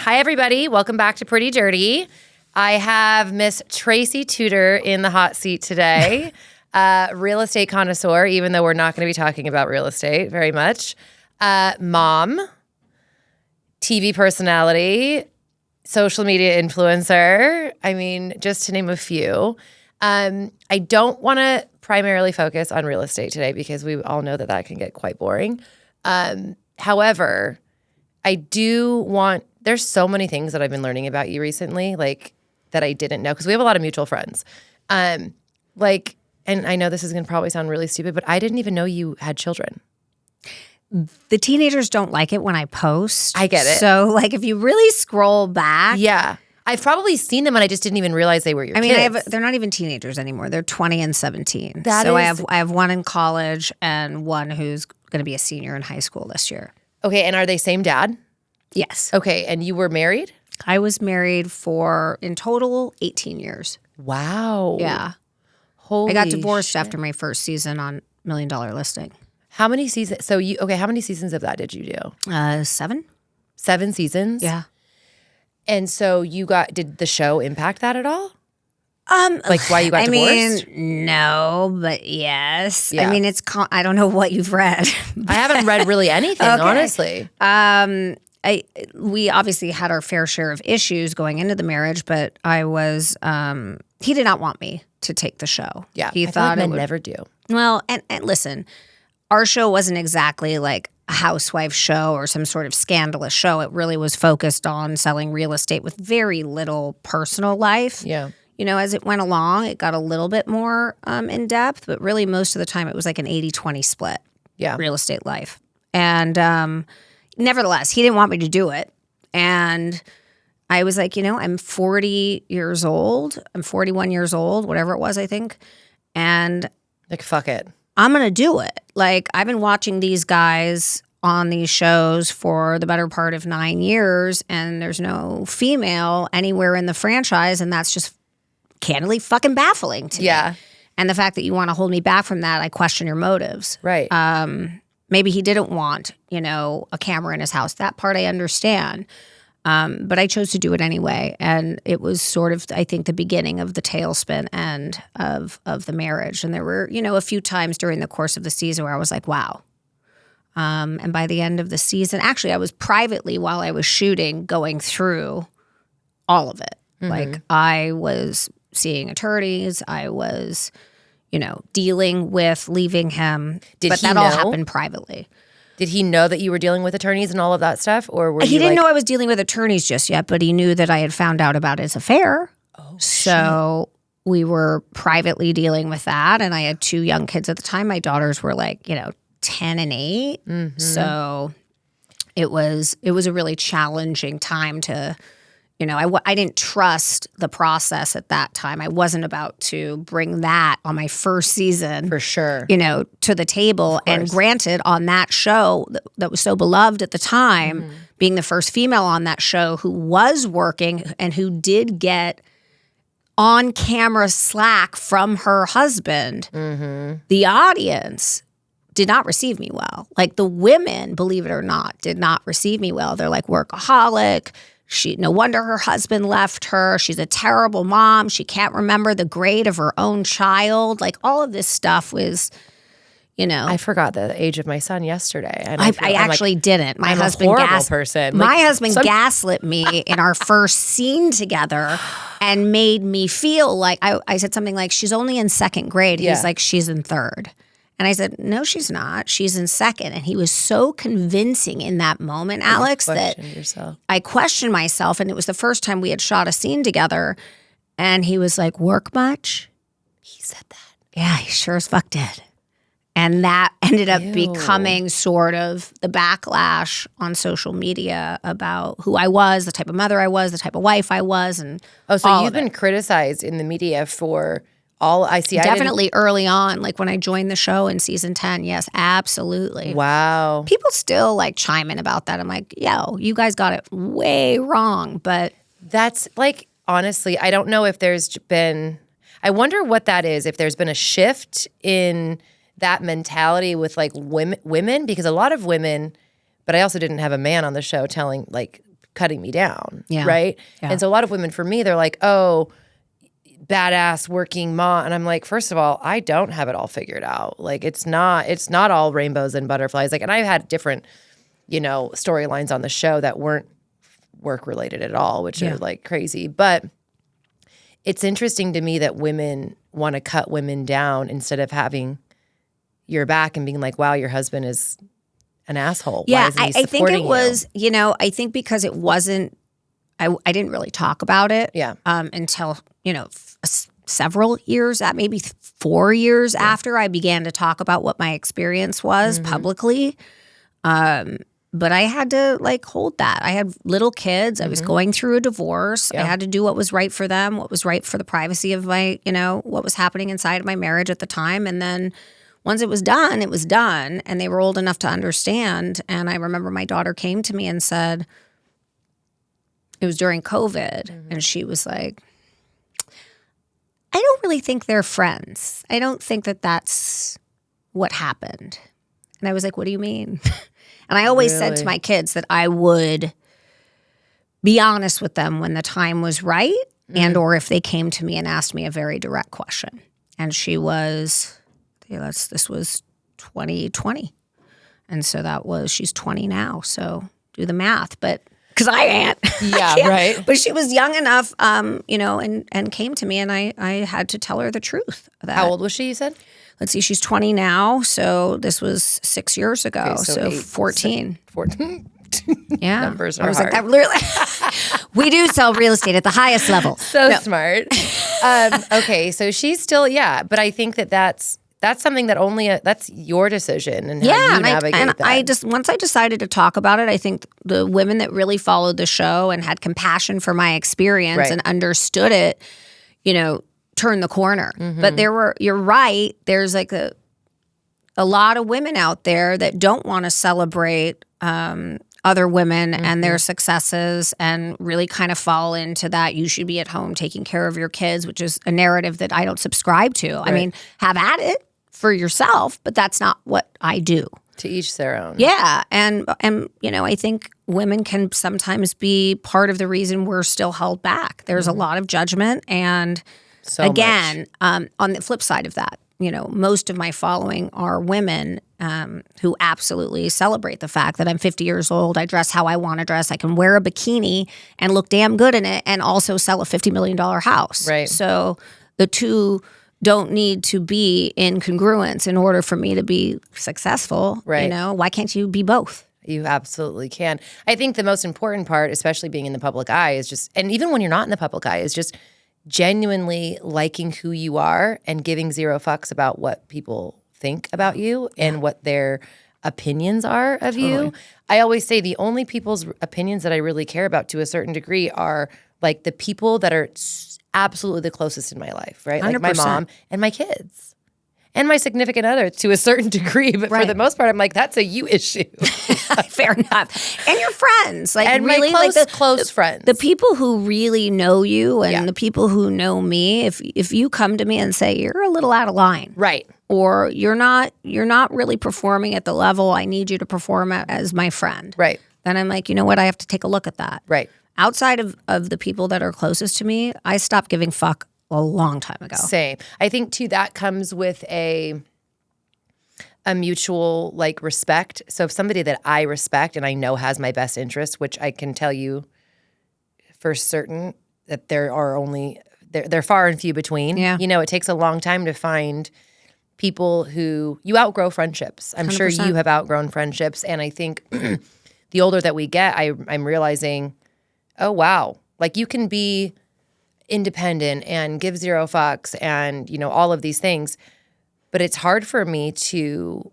Hi, everybody. Welcome back to Pretty Dirty. I have Miss Tracy Tutor in the hot seat today. Real estate connoisseur, even though we're not going to be talking about real estate very much. Mom, TV personality, social media influencer. I mean, just to name a few. I don't want to primarily focus on real estate today because we all know that can get quite boring. However, I do want, there's so many things that I've been learning about you recently, like that I didn't know, because we have a lot of mutual friends. And I know this is going to probably sound really stupid, but I didn't even know you had children. The teenagers don't like it when I post. I get it. So like if you really scroll back. Yeah. I've probably seen them and I just didn't even realize they were your kids. They're not even teenagers anymore. They're 20 and 17. So I have one in college and one who's going to be a senior in high school this year. Okay, and are they same dad? Yes. Okay, and you were married? I was married for, in total, 18 years. Wow. Yeah. Holy I got divorced shit. after my first season on $1 Million Listing. How many seasons? How many seasons of that did you do? 7. 7 seasons? Yeah. And so did the show impact that at all? Like why you got divorced? No, but yes. Yeah. I mean, I don't know what you've read. I haven't read really anything, Okay. honestly. We obviously had our fair share of issues going into the marriage, but he did not want me to take the show. Yeah, He I thought feel like men never do. Well, and listen, our show wasn't exactly like a housewife show or some sort of scandalous show. It really was focused on selling real estate with very little personal life. Yeah. You know, as it went along, it got a little bit more in depth, but really most of the time it was like an 80-20 split. Yeah. Real estate life. And nevertheless, he didn't want me to do it. And I was like, I'm 40 years old. I'm 41 years old, whatever it was, I think. And Like, fuck it. I'm going to do it. Like, I've been watching these guys on these shows for the better part of 9 years, and there's no female anywhere in the franchise, and that's just candidly fucking baffling to me. And the fact that you want to hold me back from that, I question your motives. Right. Maybe he didn't want, a camera in his house. That part I understand. But I chose to do it anyway. And it was sort of, I think, the beginning of the tailspin end of the marriage. And there were, a few times during the course of the season where I was like, wow. And by the end of the season, actually, I was privately, while I was shooting, going through all of it. Mm-hmm. Like, I was seeing attorneys. I was, dealing with leaving him. But that all happened privately. Did he know that you were dealing with attorneys and all of that stuff? Or He didn't know I was dealing with attorneys just yet, but he knew that I had found out about his affair. Oh, so we were privately dealing with that. And I had 2 young kids at the time. My daughters were 10 and 8. Mm-hmm. So it was a really challenging time to, I didn't trust the process at that time. I wasn't about to bring that on my first season. For sure. To the table. And granted, on that show that was so beloved at the time, being the first female on that show who was working and who did get on-camera slack from her husband, the audience did not receive me well. Like, the women, believe it or not, did not receive me well. They're like, workaholic. No wonder her husband left her. She's a terrible mom. She can't remember the grade of her own child. Like, all of this stuff was, I forgot the age of my son yesterday. And I actually didn't. My I'm husband a horrible person. My husband gaslit me in our first scene together and made me feel like I said something like, she's only in 2nd grade. He's like, she's in 3rd. And I said, no, she's not. She's in 2nd. And he was so convincing in that moment, Alex, that I questioned myself. And it was the first time we had shot a scene together. And he was like, work much? He said that. Yeah, he sure as fuck did. And that ended up becoming sort of the backlash on social media about who I was, the type of mother I was, the type of wife I was, and so you've been criticized in the media for all I see. Definitely early on, like when I joined the show in season 10. Yes, absolutely. Wow. People still chime in about that. I'm like, yo, you guys got it way wrong. But that's honestly, I don't know if there's been, I wonder what that is, if there's been a shift in that mentality with women, because a lot of women, but I also didn't have a man on the show telling cutting me down, Yeah. right? Yeah. And so a lot of women, for me, they're like, oh, badass working mom. And I'm like, first of all, I don't have it all figured out. Like it's not all rainbows and butterflies. Like, and I've had different, storylines on the show that weren't work related at all, which are like crazy. But it's interesting to me that women want to cut women down instead of having your back and being like, wow, your husband is an asshole. Yeah, Why isn't he I think supporting it was, I think because it wasn't, I didn't really talk about it until, several years, maybe 4 years after I began to talk about what my experience was publicly. But I had to hold that. I had little kids. I was going through a divorce. I had to do what was right for them, what was right for the privacy of my, what was happening inside of my marriage at the time. And then once it was done, and they were old enough to understand. And I remember my daughter came to me and said, it was during COVID, and she was like, I don't really think they're friends. I don't think that that's what happened. And I was like, what do you mean? And I always said to my kids that I would be honest with them when the time was right and or if they came to me and asked me a very direct question. And she was, this was 2020. And so she's 20 now. So do the math. But because I ain't. Yeah, right. But she was young enough, and came to me, and I had to tell her the truth. How old was she, you said? Let's see, she's 20 now, so this was 6 years ago, Okay, so 14. 14. Yeah. Numbers are I was hard. like, that literally, we do sell real estate at the highest level. So smart. Okay, so she's still, but I think that's something that that's your decision and how you navigate that. I once I decided to talk about it, I think the women that really followed the show and had compassion for my experience and understood it, turned the corner. But you're right, there's like a lot of women out there that don't want to celebrate other women and their successes and really kind of fall into that you should be at home taking care of your kids, which is a narrative that I don't subscribe to. Right. I mean, have at it for yourself, but that's not what I do. To each their own. Yeah. And I think women can sometimes be part of the reason we're still held back. There's a lot of judgment. And on the flip side of that, most of my following are women who absolutely celebrate the fact that I'm 50 years old. I dress how I want to dress. I can wear a bikini and look damn good in it and also sell a $50 million house. Right. So the two don't need to be in congruence in order for me to be successful. Right. Why can't you be both? You absolutely can. I think the most important part, especially being in the public eye, is just, and even when you're not in the public eye, is just genuinely liking who you are and giving zero fucks about what people think about you and what their opinions are of you. I always say the only people's opinions that I really care about to a certain degree are like the people that are absolutely the closest in my life, right? 100%. Like my mom and my kids and my significant other to a certain degree. But for the most part, I'm like, that's a you issue. Fair enough. And your friends. And really, my close friends. The people who really know you and the people who know me, if you come to me and say, you're a little out of line. Right. Or you're not really performing at the level I need you to perform at as my friend. Right. Then I'm like, you know what? I have to take a look at that. Right. Outside of the people that are closest to me, I stopped giving fuck a long time ago. Same. I think too that comes with a mutual respect. So if somebody that I respect and I know has my best interest, which I can tell you for certain that there are only they're far and few between. Yeah. It takes a long time to find people who you outgrow friendships. I'm 100%. Sure you have outgrown friendships, and I think the older that we get, I'm realizing, oh, wow. You can be independent and give zero fucks and, all of these things. But it's hard for me to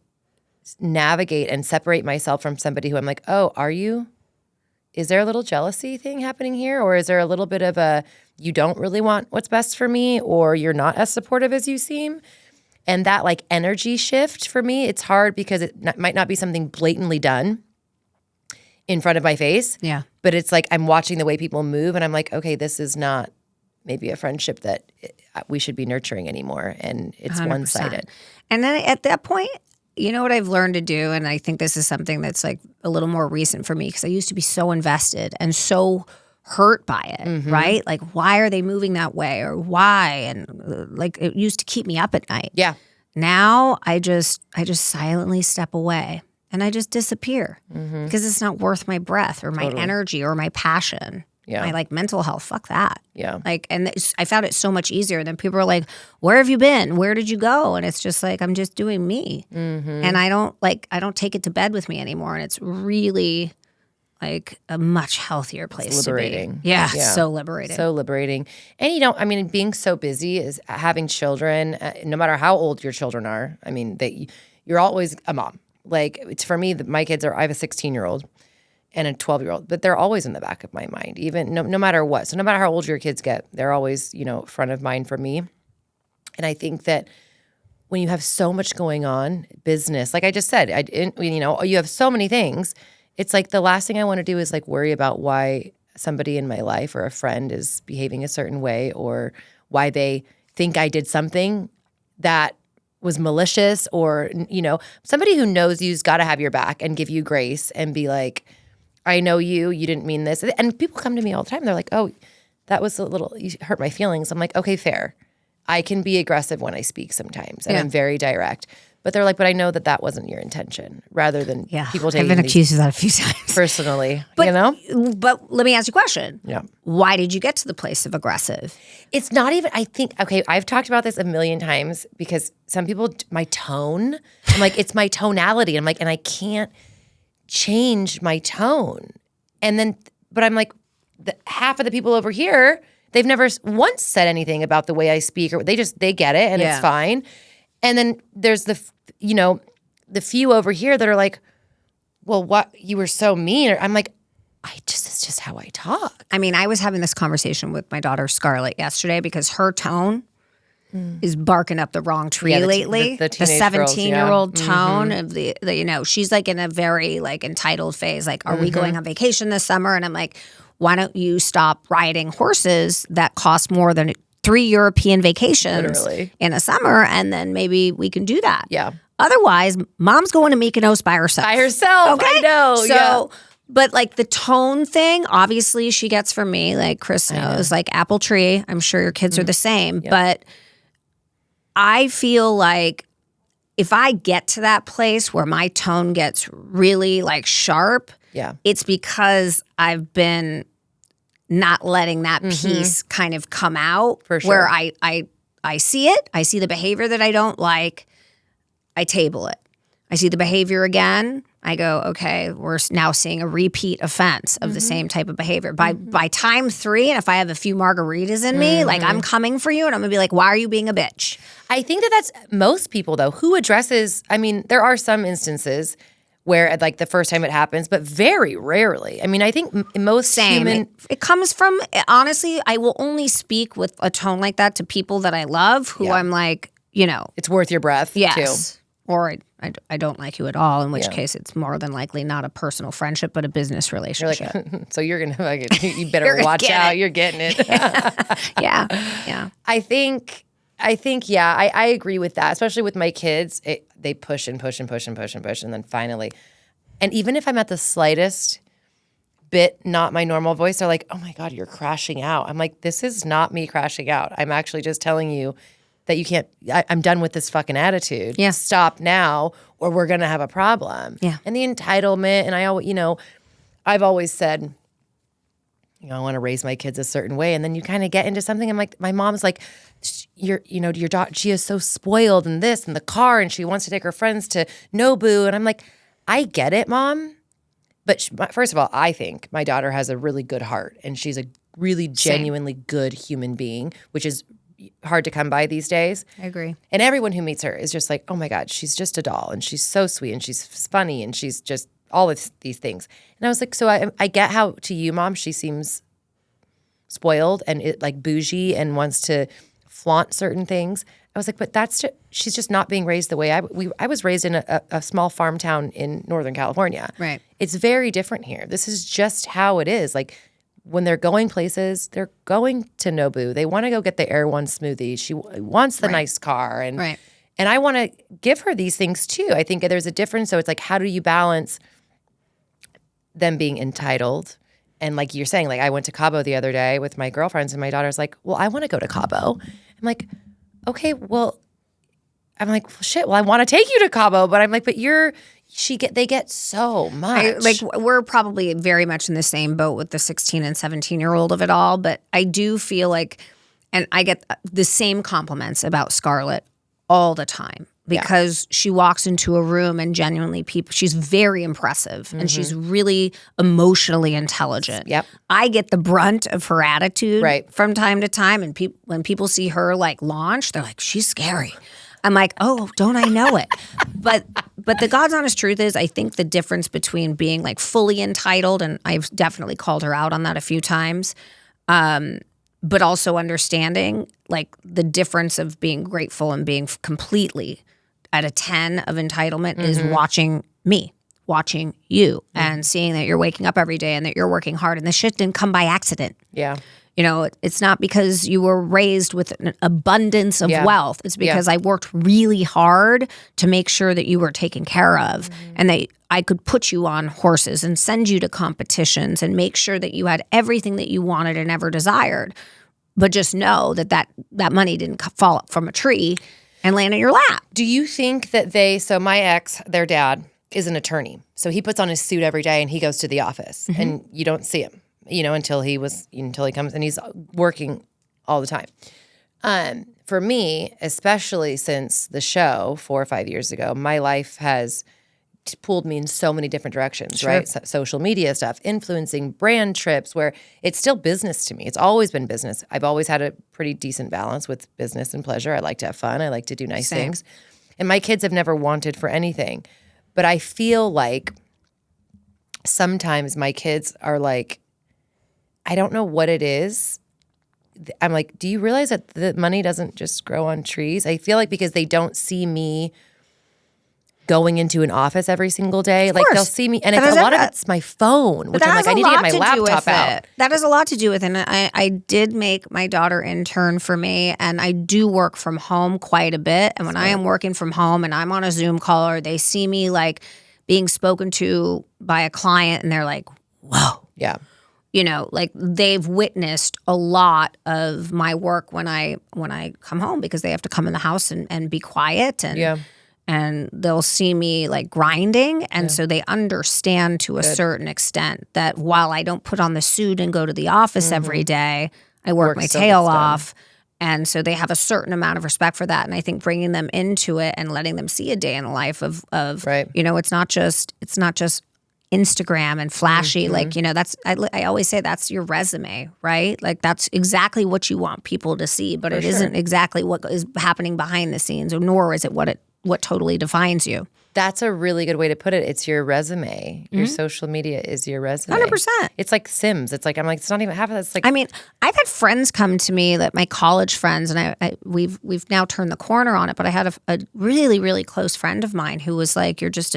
navigate and separate myself from somebody who I'm like, oh, are you? Is there a little jealousy thing happening here? Or is there a little bit of a, you don't really want what's best for me, or you're not as supportive as you seem? And that energy shift for me, it's hard because it might not be something blatantly done in front of my face. Yeah. But it's I'm watching the way people move and I'm like, okay, this is not maybe a friendship that we should be nurturing anymore. And it's 100%. One-sided. And then at that point, You know what I've learned to do, and I think this is something that's like a little more recent for me because I used to be so invested and so hurt by it, right? Like, why are they moving that way, or why? And like, it used to keep me up at night. Yeah. Now I just silently step away and I just disappear because it's not worth my breath or my energy or my passion. Yeah. My like mental health. Fuck that. Yeah. Like, and I found it so much easier than people are like, where have you been? Where did you go? And it's just like, I'm just doing me. And I don't take it to bed with me anymore. And it's really like a much healthier place to be. Yeah, it's so liberating. So liberating. And being so busy is having children, no matter how old your children are. I mean, you're always a mom. Like, it's for me, my kids I have a 16-year-old and a 12-year-old, but they're always in the back of my mind, even no matter what. So no matter how old your kids get, they're always, front of mind for me. And I think that when you have so much going on, business, like I just said, you have so many things. It's like the last thing I want to do is like worry about why somebody in my life or a friend is behaving a certain way, or why they think I did something that was malicious, or, somebody who knows you's got to have your back and give you grace and be like, I know you didn't mean this. And people come to me all the time. They're like, oh, that was you hurt my feelings. I'm like, okay, fair. I can be aggressive when I speak sometimes, and I'm very direct. But they're like, but I know that wasn't your intention, rather than people taking I've been accused of that a few times. Personally, But let me ask you a question. Yeah. Why did you get to the place of aggressive? It's not even, I think, okay, I've talked about this a million times because some people, my tone, I'm like, it's my tonality. I'm like, and I can't change my tone. But I'm like, half of the people over here, they've never once said anything about the way I speak, or they get it and it's fine. And then there's the few over here that are like, well, what, you were so mean. I'm like, it's just how I talk. I mean, I was having this conversation with my daughter Scarlett yesterday because her tone is barking up the wrong tree lately. The 17-year-old tone of the she's like in a very like entitled phase. Like, are we going on vacation this summer? And I'm like, why don't you stop riding horses that cost more than 3 European vacations in a summer, and then maybe we can do that. Yeah. Otherwise, mom's going to Mykonos by herself. Okay? I know. So, but like the tone thing, obviously she gets from me. Like Chris knows, like apple tree. I'm sure your kids are the same. Yep. But I feel like if I get to that place where my tone gets really like sharp, it's because I've been not letting that piece kind of come out. For sure. Where I see it. I see the behavior that I don't like. I table it. I see the behavior again. I go, okay, we're now seeing a repeat offense of the same type of behavior. By time 3, and if I have a few margaritas in me, like I'm coming for you, and I'm going to be like, why are you being a bitch? I think that's most people, though, who addresses, I mean, there are some instances where like the first time it happens, but very rarely. I mean, I think most human... It comes from, honestly, I will only speak with a tone like that to people that I love, who I'm like, it's worth your breath, too. Or I don't like you at all, in which case it's more than likely not a personal friendship, but a business relationship. You're like, so you're going to, you better watch out. You're getting it. Yeah. I think, I agree with that, especially with my kids. They push and push and push and push and push. And then finally, and even if I'm at the slightest bit, not my normal voice, they're like, oh my God, you're crashing out. I'm like, this is not me crashing out. I'm actually just telling you that you can't, I'm done with this fucking attitude. Yeah. Stop now or we're going to have a problem. Yeah. And the entitlement. And I've always said, I want to raise my kids a certain way. And then you kind of get into something. I'm like, my mom's like, your daughter, she is so spoiled in this and the car, and she wants to take her friends to Nobu. And I'm like, I get it, Mom. But first of all, I think my daughter has a really good heart, and she's a really genuinely good human being, which is hard to come by these days. I agree. And everyone who meets her is just like, oh my God, she's just a doll, and she's so sweet, and she's funny, and she's just all of these things. And I was like, so I get how to you, Mom, she seems spoiled and like bougie and wants to flaunt certain things. I was like, but she's just not being raised the way I was raised in a small farm town in Northern California. Right. It's very different here. This is just how it is. Like when they're going places, they're going to Nobu. They want to go get the Air One smoothie. She wants the nice car. And And I want to give her these things too. I think there's a difference. So it's like, how do you balance them being entitled? And like you're saying, like I went to Cabo the other day with my girlfriends and my daughter's like, well, I want to go to Cabo. I'm like, okay, well, well, shit, well, I want to take you to Cabo. But I'm like, but they get so much. We're probably very much in the same boat with the 16 and 17-year-old of it all. But I do feel like, and I get the same compliments about Scarlett all the time because she walks into a room and genuinely she's very impressive and she's really emotionally intelligent. Yep. I get the brunt of her attitude from time to time. And when people see her like launch, they're like, she's scary. I'm like, oh, don't I know it? But the God's honest truth is I think the difference between being like fully entitled, and I've definitely called her out on that a few times, but also understanding like the difference of being grateful and being completely at a 10 of entitlement is watching me, watching you, and seeing that you're waking up every day and that you're working hard and the shit didn't come by accident. Yeah. You know, it's not because you were raised with an abundance of wealth. It's because I worked really hard to make sure that you were taken care of and that I could put you on horses and send you to competitions and make sure that you had everything that you wanted and ever desired. But just know that money didn't fall from a tree and land in your lap. Do you think that so my ex, their dad, is an attorney. So he puts on his suit every day and he goes to the office and you don't see him, until he comes, and he's working all the time. For me, especially since the show 4 or 5 years ago, my life has pulled me in so many different directions, right? Social media stuff, influencing, brand trips, where it's still business to me. It's always been business. I've always had a pretty decent balance with business and pleasure. I like to have fun. I like to do nice things. And my kids have never wanted for anything. But I feel like sometimes my kids are like, I don't know what it is. I'm like, do you realize that the money doesn't just grow on trees? I feel like because they don't see me going into an office every single day. Like they'll see me, and it's a lot of it's my phone, which I'm like, I need to get my laptop out. That has a lot to do with it. And I did make my daughter intern for me, and I do work from home quite a bit. And when I am working from home and I'm on a Zoom call or they see me like being spoken to by a client and they're like, whoa. Yeah. Like they've witnessed a lot of my work when I come home because they have to come in the house and be quiet and they'll see me like grinding. And so they understand to a certain extent that while I don't put on the suit and go to the office every day, I work my tail off. And so they have a certain amount of respect for that. And I think bringing them into it and letting them see a day in the life of it's not just Instagram and flashy, that's, I always say that's your resume, right? Like that's exactly what you want people to see, but it isn't exactly what is happening behind the scenes, nor is it what totally defines you. That's a really good way to put it. It's your resume. Your social media is your resume. 100%. It's like Sims. It's like, I'm like, it's not even half of that. It's like, I mean, I've had friends come to me, that my college friends, and we've now turned the corner on it, but I had a really, really close friend of mine who was like, you're just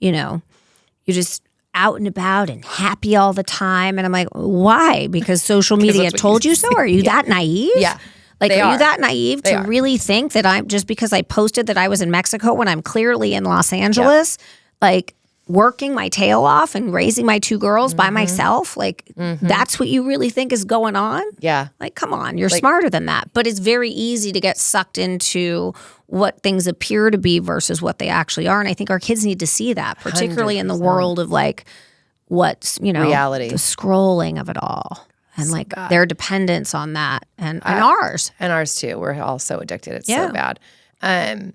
you're just out and about and happy all the time. And I'm like, why? Because social media told you so? Are you that naive? Yeah. Like, are you that naive to really think that I'm just because I posted that I was in Mexico when I'm clearly in Los Angeles, like working my tail off and raising my 2 girls by myself? Like, that's what you really think is going on? Yeah. Like, come on, you're smarter than that. But it's very easy to get sucked into what things appear to be versus what they actually are. And I think our kids need to see that, particularly 100%. In the world of like what's, reality, the scrolling of it all. And like their dependence on that and ours. And ours too. We're all so addicted. It's so bad. I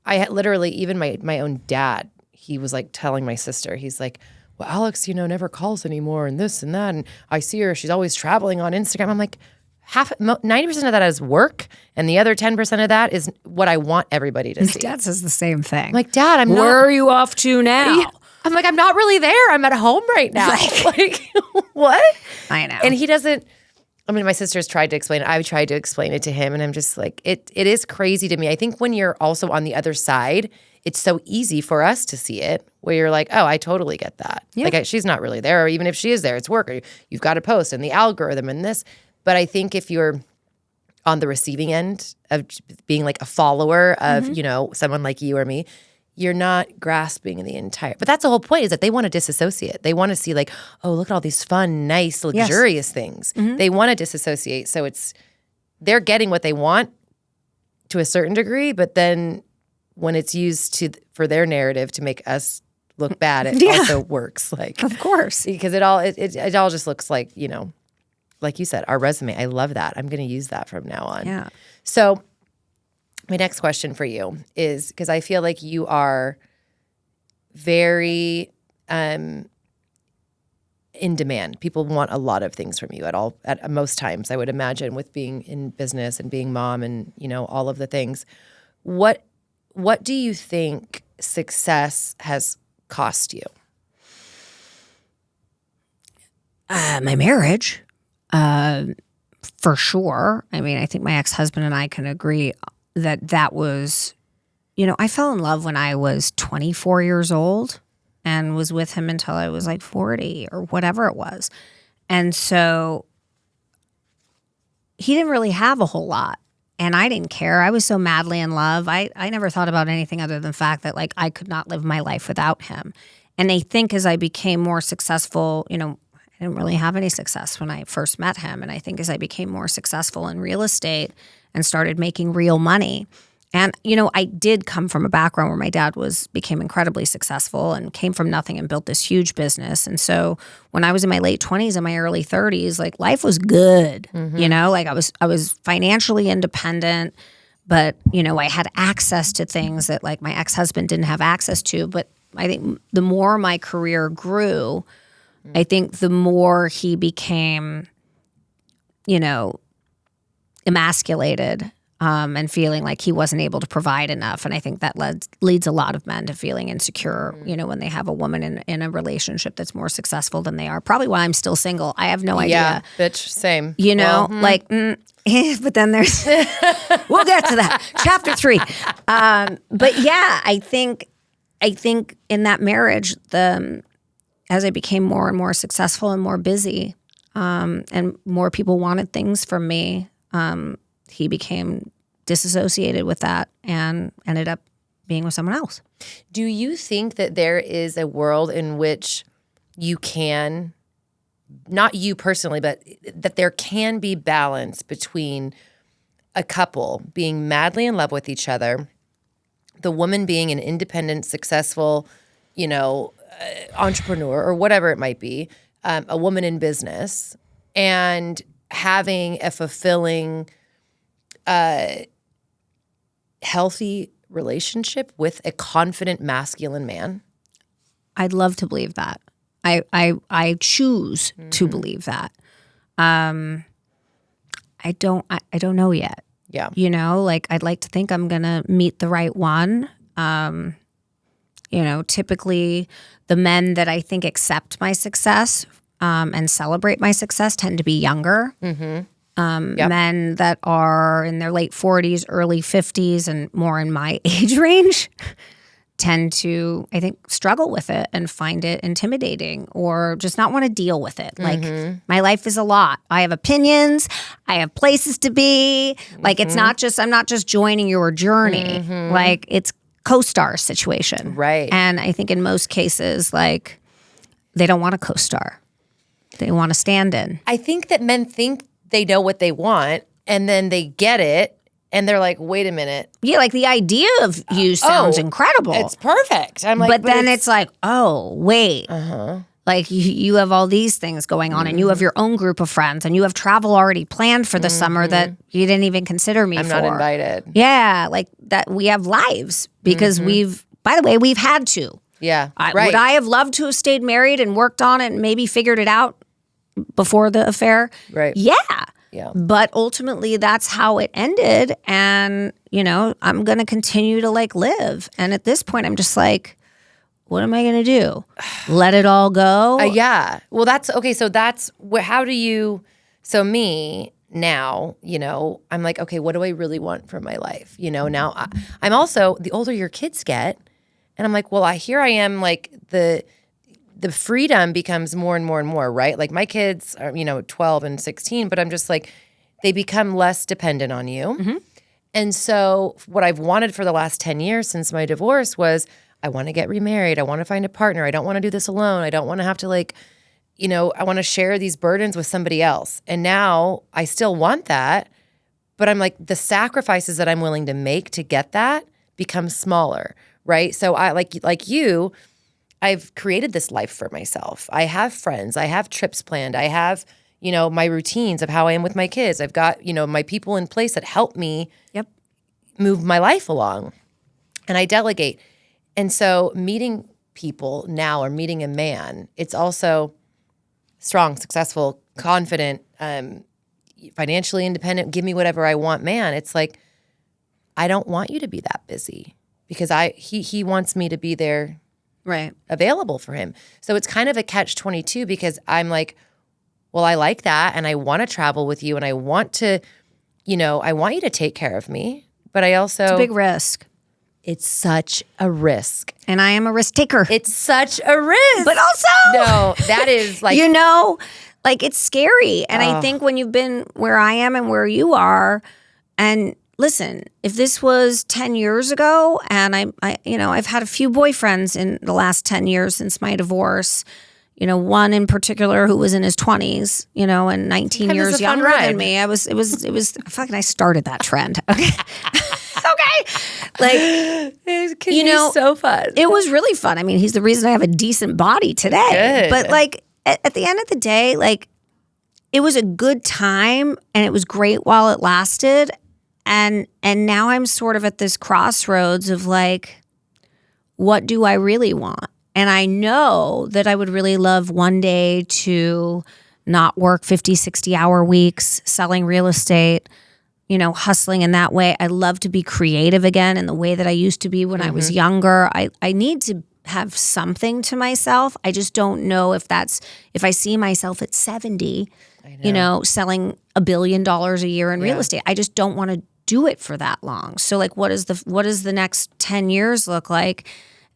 had literally, even my own dad, he was like telling my sister, he's like, well, Alex, never calls anymore and this and that. And I see her, she's always traveling on Instagram. I'm like, 90% of that is work. And the other 10% of that is what I want everybody to see. Dad says the same thing. I'm like, Dad, where are you off to now? I'm like, I'm not really there. I'm at home right now. Like, what? I know. And he doesn't, my sister's tried to explain it. I've tried to explain it to him. And I'm just like, it is crazy to me. I think when you're also on the other side, it's so easy for us to see it where you're like, oh, I totally get that. Yeah. Like, she's not really there. Or even if she is there, it's work. Or you've got to post and the algorithm and this. But I think if you're on the receiving end of being like a follower of, someone like you or me, you're not grasping the entire, but that's the whole point, is that they want to disassociate. They want to see like, oh, look at all these fun, nice, luxurious things. They want to disassociate. So they're getting what they want to a certain degree, but then when it's used for their narrative to make us look bad, it also works. Like, of course, because it all just looks like, like you said, our resume. I love that. I'm going to use that from now on. Yeah. So my next question for you is, because I feel like you are very in demand. People want a lot of things from you at most times, I would imagine, with being in business and being mom and, all of the things. What do you think success has cost you? My marriage, for sure. I mean, I think my ex-husband and I can agree that was, I fell in love when I was 24 years old and was with him until I was like 40 or whatever it was. And so he didn't really have a whole lot. And I didn't care. I was so madly in love. I never thought about anything other than the fact that like I could not live my life without him. And I think as I became more successful, I didn't really have any success when I first met him. And I think as I became more successful in real estate and started making real money, and, I did come from a background where my dad became incredibly successful and came from nothing and built this huge business. And so when I was in my late 20s and my early 30s, like life was good, like I was financially independent, but, I had access to things that like my ex-husband didn't have access to. But I think the more my career grew, I think the more he became, emasculated. And feeling like he wasn't able to provide enough. And I think that leads a lot of men to feeling insecure, when they have a woman in a relationship that's more successful than they are. Probably why I'm still single. I have no idea. Yeah, bitch, same. But then there's, we'll get to that. Chapter 3. But yeah, I think in that marriage, as I became more and more successful and more busy, and more people wanted things from me, he became disassociated with that and ended up being with someone else. Do you think that there is a world in which you can, not you personally, but that there can be balance between a couple being madly in love with each other, the woman being an independent, successful, entrepreneur or whatever it might be, a woman in business, and having a fulfilling, healthy relationship with a confident masculine man? I'd love to believe that. I choose to believe that. I don't know yet. Yeah. I'd like to think I'm going to meet the right one. Typically the men that I think accept my success, and celebrate my success tend to be younger. Mm-hmm. Men that are in their late 40s, early 50s, and more in my age range tend to, I think, struggle with it and find it intimidating or just not want to deal with it. Like, my life is a lot. I have opinions. I have places to be. Like, it's not just, I'm not just joining your journey. Like, it's co-star situation. Right. And I think in most cases, like, they don't want a co-star. They want to stand in. I think that men think they know what they want, and then they get it, and they're like, wait a minute. Yeah, like the idea of you sounds incredible. It's perfect. I'm like, but then it's like, oh, wait. Like you have all these things going on, and you have your own group of friends, and you have travel already planned for the summer that you didn't even consider me for. I'm not invited. Yeah, like that we have lives because by the way, we've had to. Yeah, right. Would I have loved to have stayed married and worked on it and maybe figured it out before the affair? Right. Yeah. Yeah. But ultimately that's how it ended. And, I'm going to continue to like live. And at this point, I'm just like, what am I going to do? Let it all go? Yeah. Well, that's okay. So how do you, so me now, I'm like, okay, what do I really want from my life? Now I'm also, the older your kids get, and I'm like, well, here I am, like the freedom becomes more and more and more, right? Like my kids are, 12 and 16, but I'm just like, they become less dependent on you. And so what I've wanted for the last 10 years since my divorce was I want to get remarried. I want to find a partner. I don't want to do this alone. I don't want to have to I want to share these burdens with somebody else. And now I still want that, but I'm like, the sacrifices that I'm willing to make to get that become smaller, right? So I like you, I've created this life for myself. I have friends. I have trips planned. I have, my routines of how I am with my kids. I've got, my people in place that help me move my life along. And I delegate. And so meeting people now or meeting a man, it's also strong, successful, confident, financially independent, give me whatever I want, man. It's like, I don't want you to be that busy because he wants me to be there available for him. So it's kind of a catch-22 because I'm like, well, I like that and I want to travel with you and I want to, I want you to take care of me, but I also— It's a big risk. It's such a risk. And I am a risk taker. It's such a risk. But also— No, that is like— it's scary. And I think when you've been where I am and where you are, and listen, if this was 10 years ago and I've had a few boyfriends in the last 10 years since my divorce, one in particular who was in his 20s, and 19 years younger than me. I started that trend. Okay. Okay. It can be so fun. It was really fun. I mean, he's the reason I have a decent body today. Good. But at the end of the day, it was a good time and it was great while it lasted. And now I'm sort of at this crossroads of what do I really want? And I know that I would really love one day to not work 50, 60-hour weeks, selling real estate, hustling in that way. I love to be creative again in the way that I used to be when I was younger. I need to have something to myself. I just don't know if I see myself at 70, selling $1 billion a year in real estate. I just don't want to do it for that long. So what does the next 10 years look like?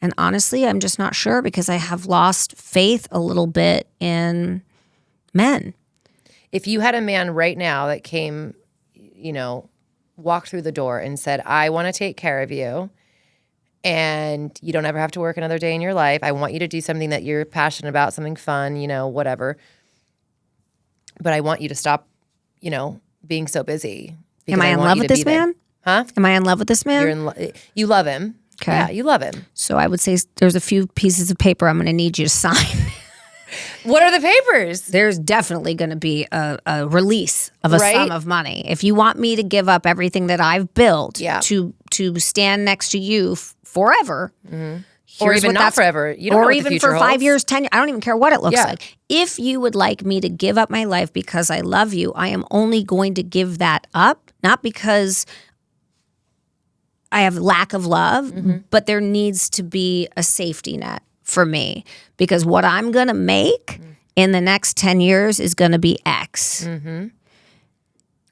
And honestly, I'm just not sure because I have lost faith a little bit in men. If you had a man right now that came, walked through the door and said, I want to take care of you and you don't ever have to work another day in your life. I want you to do something that you're passionate about, something fun, whatever. But I want you to stop, being so busy. Am I in love with this man? Huh? Am I in love with this man? You love him. Okay. Yeah, you love him. So I would say there's a few pieces of paper I'm going to need you to sign. What are the papers? There's definitely going to be a release of a sum of money. If you want me to give up everything that I've built to stand next to you forever, or even not forever, you don't know what the future for 5 holds. years, 10 years, I don't even care what it looks like. If you would like me to give up my life because I love you, I am only going to give that up, not because I have lack of love, but there needs to be a safety net for me because what I'm going to make in the next 10 years is going to be X.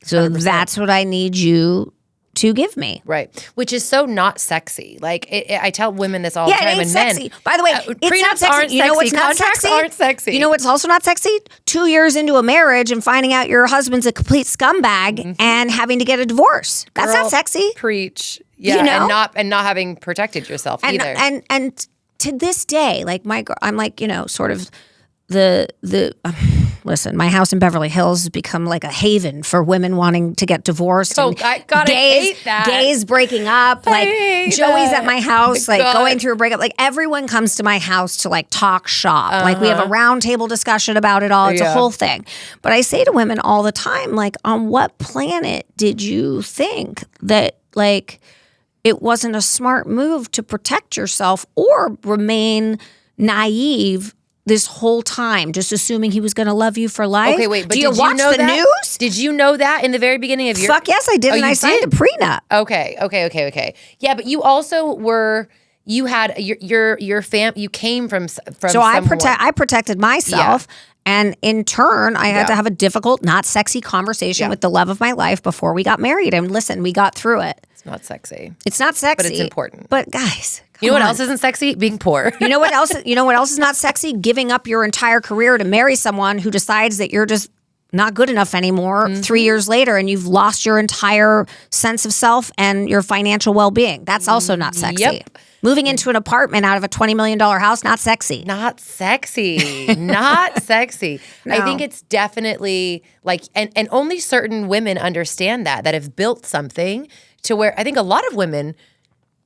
So 100%. That's what I need you to give me. Right. Which is so not sexy. I tell women this all the time. It ain't sexy. By the way, it's prenups not sexy. aren't You know what's sexy. not Contracts sexy? aren't sexy. You know what's also not sexy? 2 years into a marriage and finding out your husband's a complete scumbag and having to get a divorce. That's not sexy. Preach. Yeah, and not having protected yourself either. And to this day, I'm sort of listen, my house in Beverly Hills has become like a haven for women wanting to get divorced. Oh, and I hate that. Gays breaking up. Joey's at my house, going through a breakup. Everyone comes to my house to talk shop. We have a round table discussion about it all. It's a whole thing. But I say to women all the time, on what planet did you think that it wasn't a smart move to protect yourself or remain naive this whole time, just assuming he was going to love you for life? Okay, wait, but do you watch know the that? news? Did you know that in the very beginning of your— Fuck yes, I did, and I signed a prenup. Okay. Yeah, but you also were— you had your fam— you came from So someone. I protected myself. And in turn, I had to have a difficult, not sexy conversation with the love of my life before we got married. And listen, we got through it. It's not sexy. It's not sexy. But it's important. But guys, you know what else isn't sexy? Being poor. You know what else is not sexy? Giving up your entire career to marry someone who decides that you're just not good enough anymore Mm-hmm. 3 years later, and you've lost your entire sense of self and your financial well-being. That's also not sexy. Yep. Moving into an apartment out of a $20 million house, not sexy. Not sexy. Not sexy. I No. think it's definitely like, and only certain women understand that have built something to where I think a lot of women,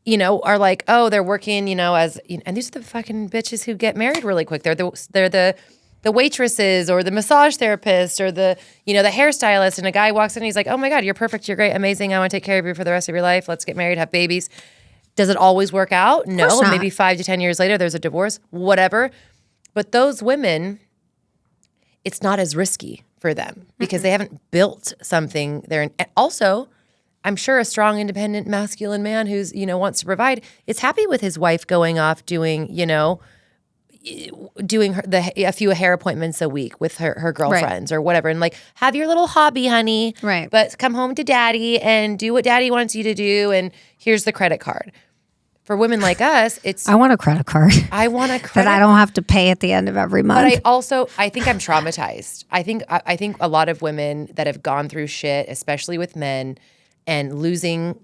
are like, oh, they're working, as, and these are the fucking bitches who get married really quick. They're the waitresses or the massage therapist or the hairstylist, and a guy walks in and he's like, oh my God, you're perfect. You're great. Amazing. I want to take care of you for the rest of your life. Let's get married, have babies. Does it always work out? No. not. Maybe 5 to 10 years later, there's a divorce, whatever. But those women, it's not as risky for them because they haven't built something there. And also, I'm sure a strong, independent, masculine man who's, wants to provide is happy with his wife going off doing, a few hair appointments a week with her girlfriends or whatever. And like, have your little hobby, honey. Right. But come home to daddy and do what daddy wants you to do. And here's the credit card. For women like us, it's I want a credit card I want a credit that I don't have to pay at the end of every month. But I think I'm traumatized. I think a lot of women that have gone through shit, especially with men, and losing,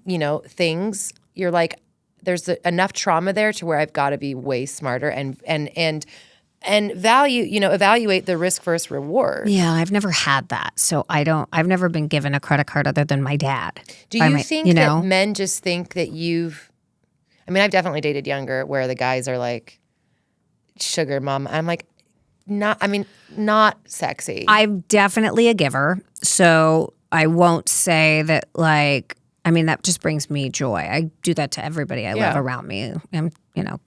things, you're like, there's enough trauma there to where I've got to be way smarter and value, evaluate the risk versus reward. Yeah, I've never had that. So I've never been given a credit card other than my dad. Do you think that men just think that I've definitely dated younger where the guys are like sugar mom. I'm like, not sexy. I'm definitely a giver. So I won't say that that just brings me joy. I do that to everybody I love around me. And,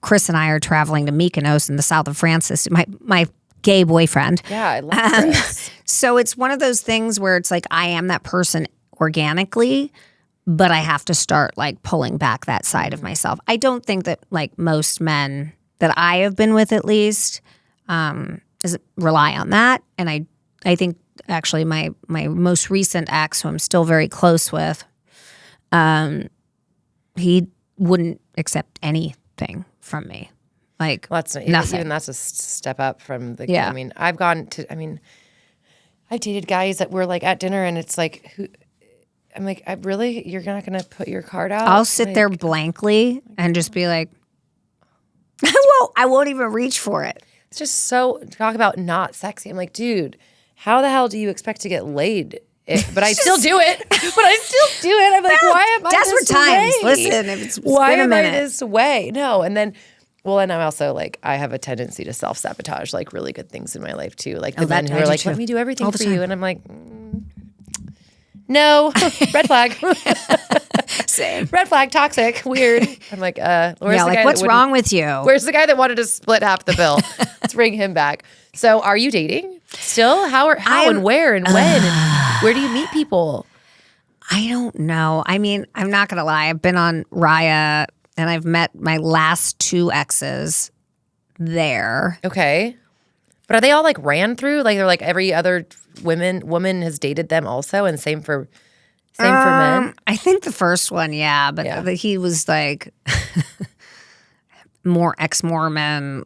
Chris and I are traveling to Mykonos in the south of France. My gay boyfriend. Yeah, I love Chris. So it's one of those things where it's like I am that person organically, but I have to start pulling back that side of myself. I don't think that most men that I have been with at least rely on that. And I think actually my most recent ex, who I'm still very close with, he wouldn't accept anything from me. Well, that's nothing. Even that's a step up from the. Yeah. I've dated guys that were at dinner and it's like, who? I'm like, really? You're not going to put your card out? I'll sit there blankly and just be like, I won't even reach for it. It's just so, talk about not sexy. I'm like, dude, how the hell do you expect to get laid? But I still do it. I'm like, why am I desperate this times. way? Listen, why been a am I minute. this way? No. And then, and I'm also I have a tendency to self-sabotage really good things in my life too. The men who I are do like, too. let me do everything All the for you. time. And I'm like, no, red flag. Same. Red flag, toxic, weird. I'm like, where's the guy what's that wrong with you? Where's the guy that wanted to split half the bill? Let's bring him back. So are you dating still? How and where and when? And where do you meet people? I don't know. I'm not going to lie. I've been on Raya and I've met my last 2 exes there. Okay. But are they all ran through? They're every other woman has dated them also, and same for men? I think the first one, yeah. But he was more ex-Mormon,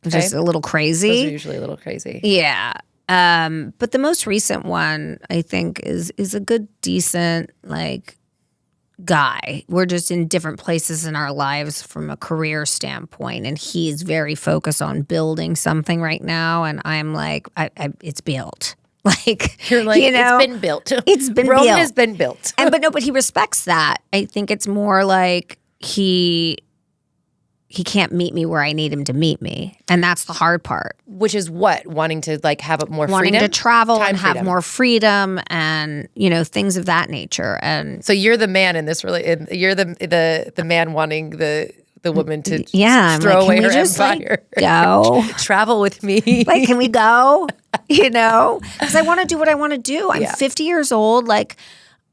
just a little crazy. Those are usually a little crazy. Yeah. But the most recent one, I think, is a good, decent, guy. We're just in different places in our lives from a career standpoint, and he's very focused on building something right now, and I'm like, it's built. You're like, it's been built. It's been Rome built. has been built. But he respects that. I think it's more he can't meet me where I need him to meet me. And that's the hard part. Which is what? Wanting to have more freedom? Wanting to travel Time and have freedom. more freedom and, things of that nature. And So you're the man in this you're the man wanting the woman to I'm throw like, away can her we just empire. go? Travel with me. Can we go? Because I want to do what I want to do. I'm 50 years old.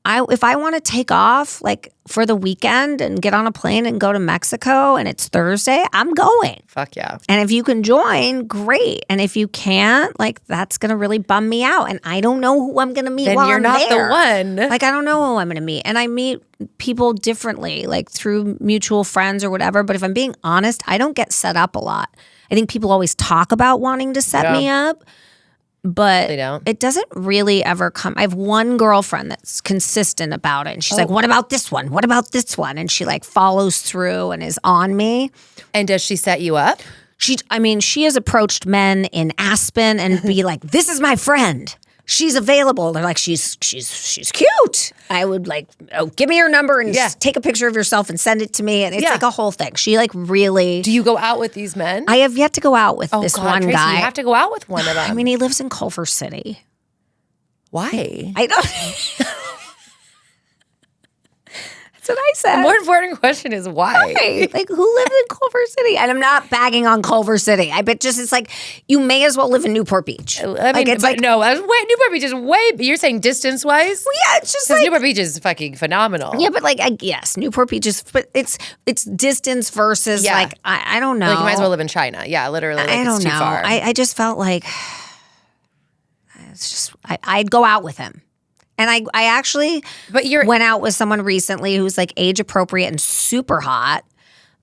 If I want to take off for the weekend and get on a plane and go to Mexico and it's Thursday, I'm going. Fuck yeah. And if you can join, great. And if you can't, that's going to really bum me out. And I don't know who I'm going to meet Then while you're I'm not there. the one. I don't know who I'm going to meet. And I meet people differently, through mutual friends or whatever. But if I'm being honest, I don't get set up a lot. I think people always talk about wanting to set me up. but They don't? it doesn't really ever come. I have one girlfriend that's consistent about it. And she's like, what about this one? What about this one? And she like follows through and is on me. And does she set you up? She has approached men in Aspen and be like, this is my friend. She's available. They're like, she's cute. I would like, give me your number and take a picture of yourself and send it to me. And it's like a whole thing. She like really. Do you go out with these men? I have yet to go out with this one Tracy, guy. You have to go out with one of them. I mean, he lives in Culver City. Why? I don't. That's what I said. The more important question is why? Like, who lives in Culver City? And I'm not bagging on Culver City. I bet just it's like you may as well live in Newport Beach. I mean, it's like no, Newport Beach is way. You're saying distance wise? Well, yeah, it's just like Newport Beach is fucking phenomenal. Yeah, but like yes, Newport Beach is, but it's distance versus like I don't know. Like you might as well live in China. Yeah, literally. Like, I don't it's too know. far. I just felt like it's just I'd go out with him. And I actually went out with someone recently who's like age appropriate and super hot,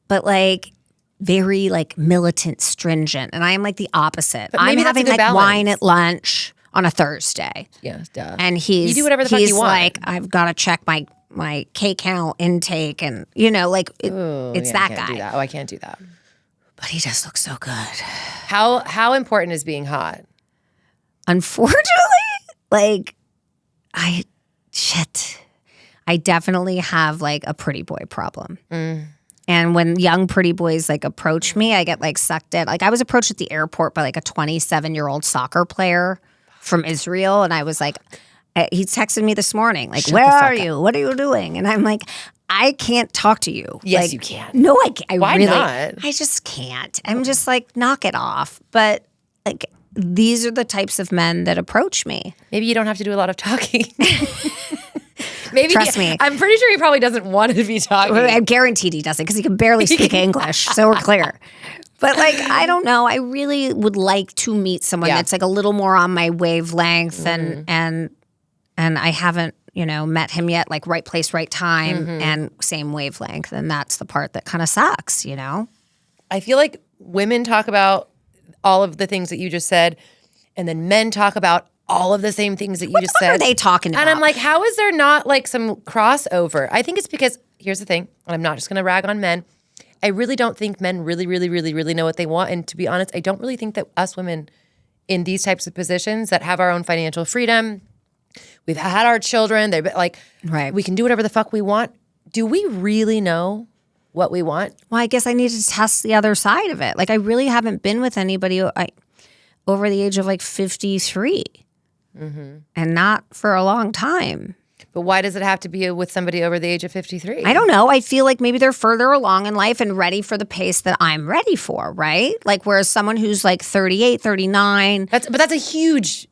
but like very like militant, stringent. And I am like the opposite. I'm having like wine at lunch on a Thursday. Yeah, duh. And you do whatever the fuck you want. Like, I've got to check my K count intake and like it's that guy. Do that. Oh, I can't do that. But he does look so good. How important is being hot? Unfortunately, like I definitely have like a pretty boy problem. And when young pretty boys like approach me, I get like sucked in. Like I was approached at the airport by like a 27-year-old soccer player from Israel. And I was like, he texted me this morning, like, where are you? What are you doing? And I'm like, I can't talk to you. Yes, like, you can. No, I can't. Why not? I just can't. I'm just like, knock it off. But like, these are the types of men that approach me. Maybe you don't have to do a lot of talking. Maybe Trust me. I'm pretty sure he probably doesn't want to be talking. I'm guaranteed he doesn't because he can barely speak English. So we're clear. But like, I don't know. I really would like to meet someone that's like a little more on my wavelength and I haven't, met him yet, like right place, right time and same wavelength. And that's the part that kind of sucks, I feel like women talk about all of the things that you just said, and then men talk about all of the same things that you just said. What are they talking about? And I'm like, how is there not like some crossover? I think it's because, here's the thing, and I'm not just going to rag on men. I really don't think men really, really, really, really know what they want. And to be honest, I don't really think that us women in these types of positions that have our own financial freedom, we've had our children, they're like, we can do whatever the fuck we want. Do we really know what we want? Well, I guess I need to test the other side of it. Like, I really haven't been with anybody over the age of like 53 and not for a long time. But why does it have to be with somebody over the age of 53? I don't know. I feel like maybe they're further along in life and ready for the pace that I'm ready for, right? Like, whereas someone who's like 38, 39. But that's a huge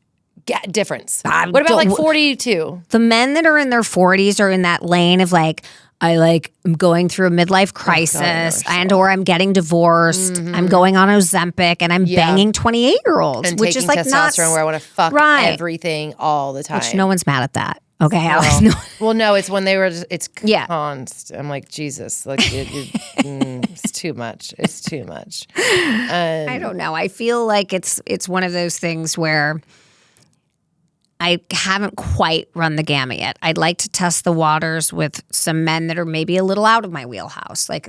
difference. What about like 42? The men that are in their 40s are in that lane of like, I'm going through a midlife crisis or I'm getting divorced. I'm going on Ozempic and I'm banging 28-year-olds, which is like testosterone where I want to fuck everything all the time. Which no one's mad at that. Okay. Well, no, it's when they were it's constant. I'm like, Jesus, like it's too much. It's too much. I don't know. I feel like it's one of those things where I haven't quite run the gamut yet. I'd like to test the waters with some men that are maybe a little out of my wheelhouse. Like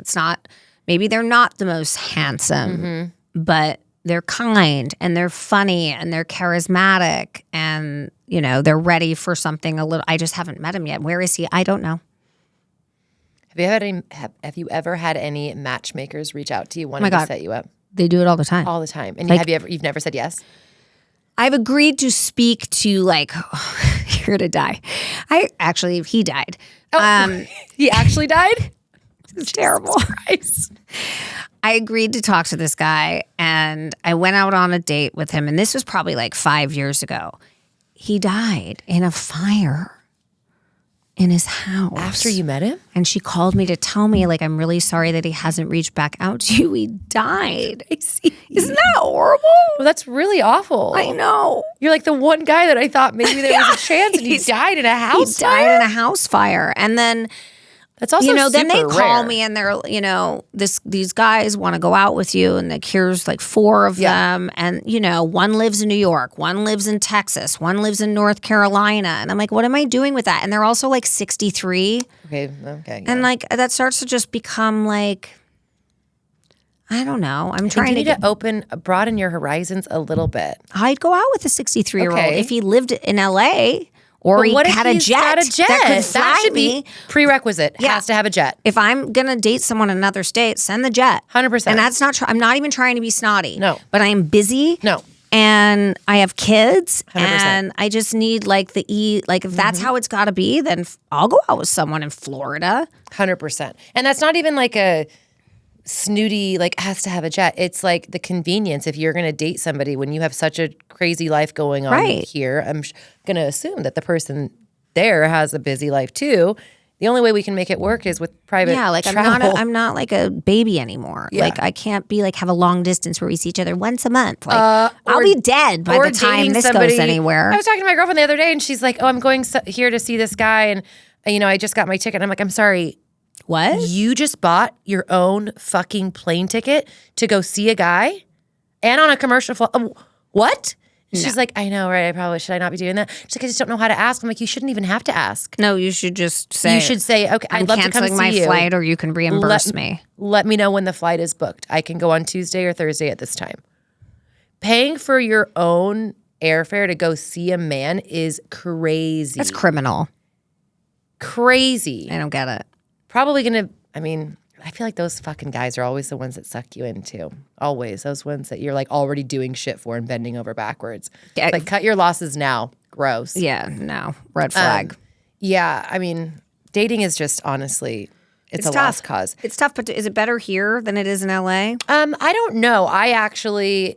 maybe they're not the most handsome, but they're kind and they're funny and they're charismatic and, they're ready for something a little. I just haven't met him yet. Where is he? I don't know. Have you ever had any matchmakers reach out to you wanting to set you up? They do it all the time. All the time. And you've never said yes? I've agreed to speak to you're gonna die. He died. He actually died? It's terrible. Christ. I agreed to talk to this guy and I went out on a date with him. And this was probably like 5 years ago. He died in a fire in his house. After you met him? And she called me to tell me, like, I'm really sorry that he hasn't reached back out to you. He died. I see. Isn't that horrible? Well, that's really awful. I know. You're like the one guy that I thought maybe there was a chance and he died in a house fire? He died in a house fire. And then It's also then they super call rare. me and they're, these guys want to go out with you, and like here's like 4 of them, and one lives in New York, one lives in Texas, one lives in North Carolina, and I'm like, what am I doing with that? And they're also like 63, Okay. and like that starts to just become like, I don't know. I'm trying to broaden your horizons a little bit. I'd go out with a 63-year-old Okay. if he lived in LA or he What if had a he's jet, got a jet? that could fly should me. be prerequisite. Yeah. Has to have a jet. If I'm gonna date someone in another state, send the jet. 100%. And that's not. I'm not even trying to be snotty. No. But I am busy. No. And I have kids, 100%. and I just need like like if that's how it's got to be, then I'll go out with someone in Florida. 100%. And that's not even like a snooty, like has to have a jet. It's like the convenience. If you're going to date somebody when you have such a crazy life going on here, I'm going to assume that the person there has a busy life too. The only way we can make it work is with private travel. I'm not like a baby anymore. Yeah. Like I can't be like have a long distance where we see each other once a month. Like I'll be dead by the time this goes anywhere. I was talking to my girlfriend the other day and she's like, "Oh, I'm going here to see this guy and I just got my ticket." And I'm like, "I'm sorry. What? You just bought your own fucking plane ticket to go see a guy and on a commercial flight? What?" She's like, "I know, right? Should I not be doing that?" She's like, "I just don't know how to ask." I'm like, "You shouldn't even have to ask. No, you should just say. You should say, okay, I'd love to come see you. I'm canceling my flight, or you can reimburse me. Let me know when the flight is booked. I can go on Tuesday or Thursday at this time." Paying for your own airfare to go see a man is crazy. That's criminal. Crazy. I don't get it. Probably gonna, I feel like those fucking guys are always the ones that suck you in too. Always. Those ones that you're like already doing shit for and bending over backwards. Yeah. Like cut your losses now. Gross. Yeah, no. Red flag. Dating is just honestly, it's a tough. lost cause. It's tough, but is it better here than it is in LA? I don't know. I actually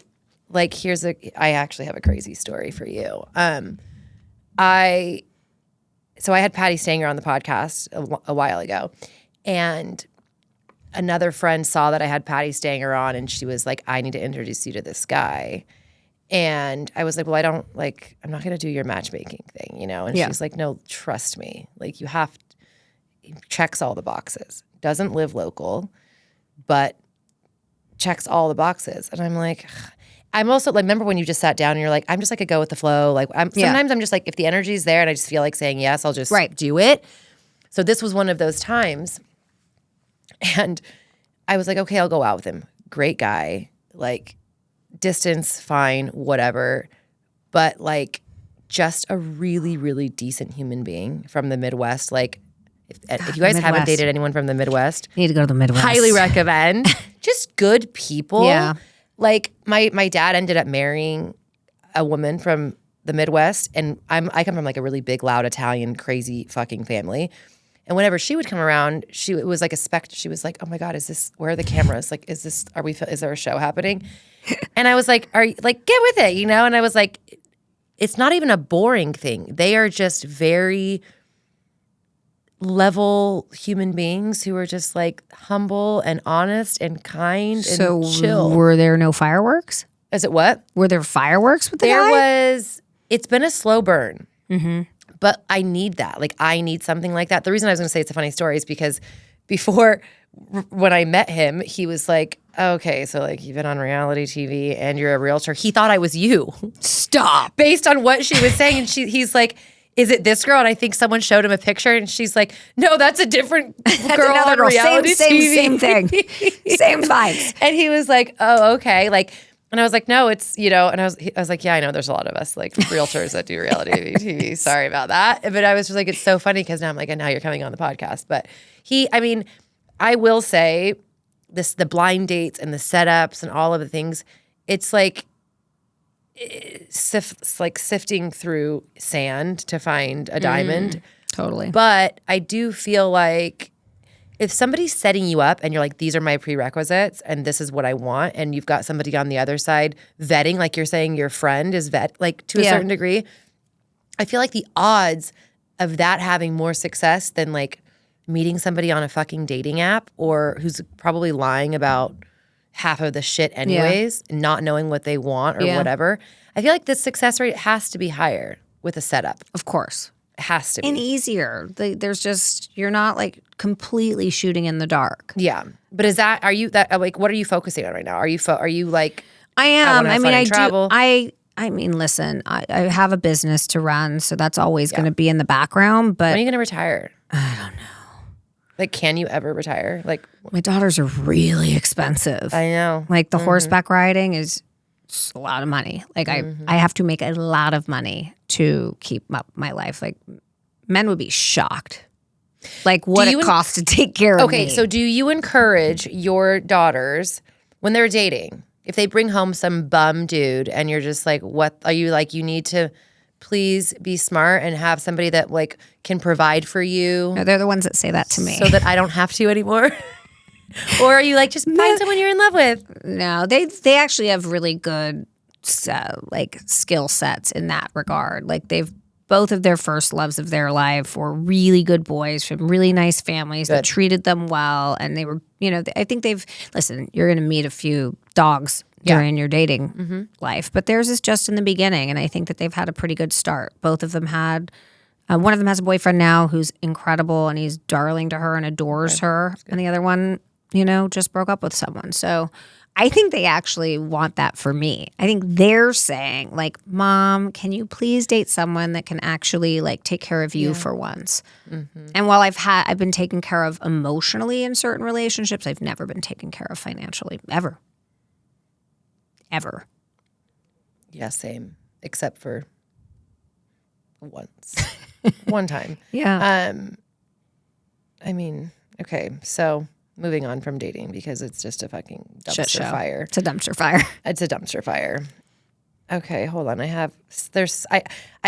have a crazy story for you. So I had Patty Stanger on the podcast a while ago, and another friend saw that I had Patty Stanger on, and she was like, "I need to introduce you to this guy." And I was like, "Well, I'm not going to do your matchmaking thing, And she's like, "No, trust me. Like checks all the boxes. Doesn't live local, but checks all the boxes." And I'm like, I'm also like, remember when you just sat down and you're like, I'm just like a go with the flow. Like sometimes I'm just like, if the energy's there and I just feel like saying yes, I'll just do it. So this was one of those times. And I was like, okay, I'll go out with him. Great guy. Like distance, fine, whatever. But like just a really, really decent human being from the Midwest. Like if you guys haven't dated anyone from the Midwest, you need to go to the Midwest. Highly recommend. Just good people. Yeah. Like my dad ended up marrying a woman from the Midwest, and I come from like a really big, loud Italian, crazy fucking family. And whenever she would come around, it was like a spectacle. She was like, "Oh my God, where are the cameras? Like, is there a show happening?" And I was like, "Are you like get with it, And I was like, it's not even a boring thing. They are just very level human beings who are just like humble and honest and kind and chill." So were there no fireworks? Is it what? Were there fireworks with the There guy? was. It's been a slow burn. Mm-hmm. But I need that. Like I need something like that. The reason I was going to say it's a funny story is because before, when I met him, he was like, "Okay, so like you've been on reality TV and you're a realtor." He thought I was you. Stop. Based on what she was saying. And he's like, "Is it this girl?" And I think someone showed him a picture and she's like, "No, that's a different girl on reality TV." Same thing. Same vibes. And he was like, "Oh, okay." Like, and I was like, "No, it's, and I was like, "Yeah, I know there's a lot of us like realtors that do reality TV. Sorry about that." But I was just like, it's so funny because now I'm like, and now you're coming on the podcast. But I will say the blind dates and the setups and all of the things, it's like, sifting through sand to find a diamond. Totally. But I do feel like if somebody's setting you up and you're like, these are my prerequisites and this is what I want, and you've got somebody on the other side vetting, like you're saying your friend is like to a certain degree, I feel like the odds of that having more success than like meeting somebody on a fucking dating app or who's probably lying about half of the shit anyways, not knowing what they want or whatever. I feel like the success rate has to be higher with a setup. Of course. Has to be. and easier. There's just, you're not like completely shooting in the dark. Yeah. But are you like, what are you focusing on right now? Are you like, I am. wanna have fun and travel? I mean, listen, I have a business to run, so that's always going to be in the background. But when are you going to retire? I don't know. Like, can you ever retire? Like, My daughters are really expensive. I know. Like the horseback riding is a lot of money. Like I have to make a lot of money to keep up my life. Like men would be shocked. Like what it costs to take care of me. Okay, so do you encourage your daughters when they're dating, if they bring home some bum dude and you're just like, what are you like, you need to please be smart and have somebody that like can provide for you? No, they're the ones that say that to me. So that I don't have to anymore? Or are you like, just find someone you're in love with? No, they actually have really good like skill sets in that regard. Like both of their first loves of their life were really good boys from really nice families that treated them well. And they were, I think listen, you're going to meet a few dogs during your dating life, but theirs is just in the beginning. And I think that they've had a pretty good start. Both of them had, one of them has a boyfriend now who's incredible and he's darling to her and adores her. And the other one, just broke up with someone. So I think they actually want that for me. I think they're saying like, Mom, can you please date someone that can actually like take care of you for once? And while I've been taken care of emotionally in certain relationships, I've never been taken care of financially, ever. Ever. Yeah, same. Except for once. One time. Yeah. I mean, okay, so moving on from dating because it's just a fucking dumpster fire. It's a dumpster fire. It's a dumpster fire. Okay, hold on. I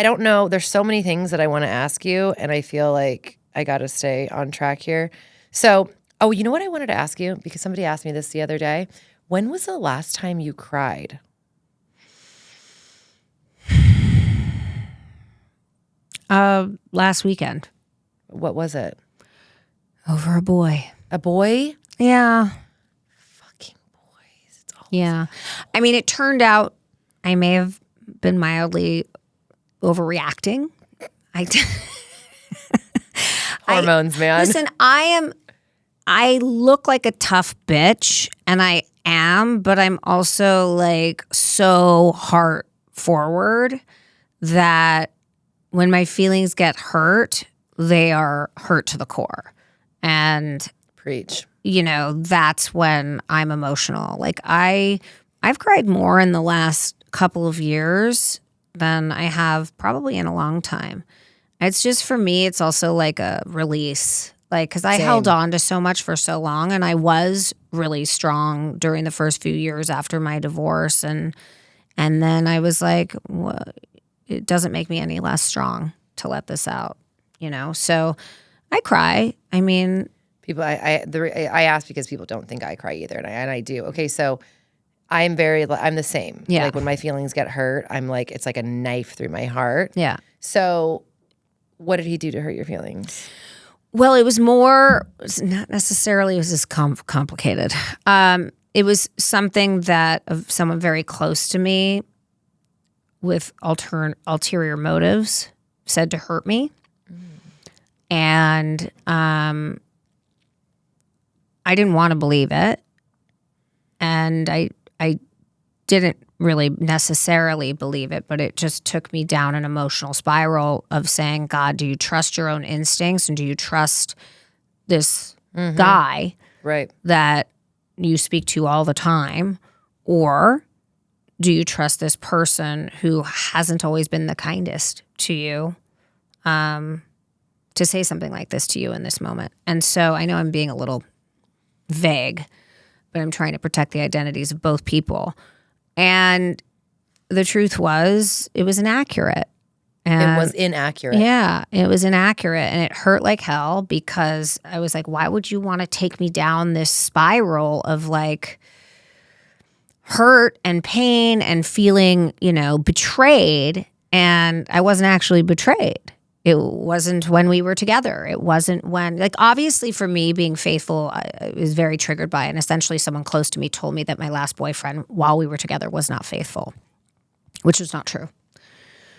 don't know. There's so many things that I want to ask you, and I feel like I got to stay on track here. So, you know what I wanted to ask you? Because somebody asked me this the other day. When was the last time you cried? Last weekend. What was it? Over a boy. A boy? Yeah. Fucking boys. It's all Yeah. I mean, it turned out I may have been mildly overreacting. hormones, man. Listen, I look like a tough bitch, and I am, but I'm also like so heart forward that when my feelings get hurt, they are hurt to the core. And Preach. That's when I'm emotional. Like I've cried more in the last couple of years than I have probably in a long time. It's just, for me, it's also like a release. Like, because I held on to so much for so long, and I was really strong during the first few years after my divorce. And then I was like, well, it doesn't make me any less strong to let this out, So I cry. I mean, people, I ask because people don't think I cry either, and I do. Okay, so I'm the same. Yeah. Like when my feelings get hurt, I'm like, it's like a knife through my heart. yeah. So, what did he do to hurt your feelings? Well, it's not necessarily, it was just complicated. It was something that of someone very close to me with ulterior motives said to hurt me. And I didn't want to believe it. And I didn't really necessarily believe it, but it just took me down an emotional spiral of saying, God, do you trust your own instincts, and do you trust this guy that you speak to all the time? Or do you trust this person who hasn't always been the kindest to you to say something like this to you in this moment? And so I know I'm being a little vague, but I'm trying to protect the identities of both people. And the truth was, it was inaccurate. It was inaccurate. Yeah, it was inaccurate, and it hurt like hell because I was like, why would you want to take me down this spiral of like hurt and pain and feeling, betrayed? And I wasn't actually betrayed. It wasn't when we were together. It wasn't when, like, obviously for me, being faithful, I was very triggered by it. And essentially someone close to me told me that my last boyfriend, while we were together, was not faithful, which was not true.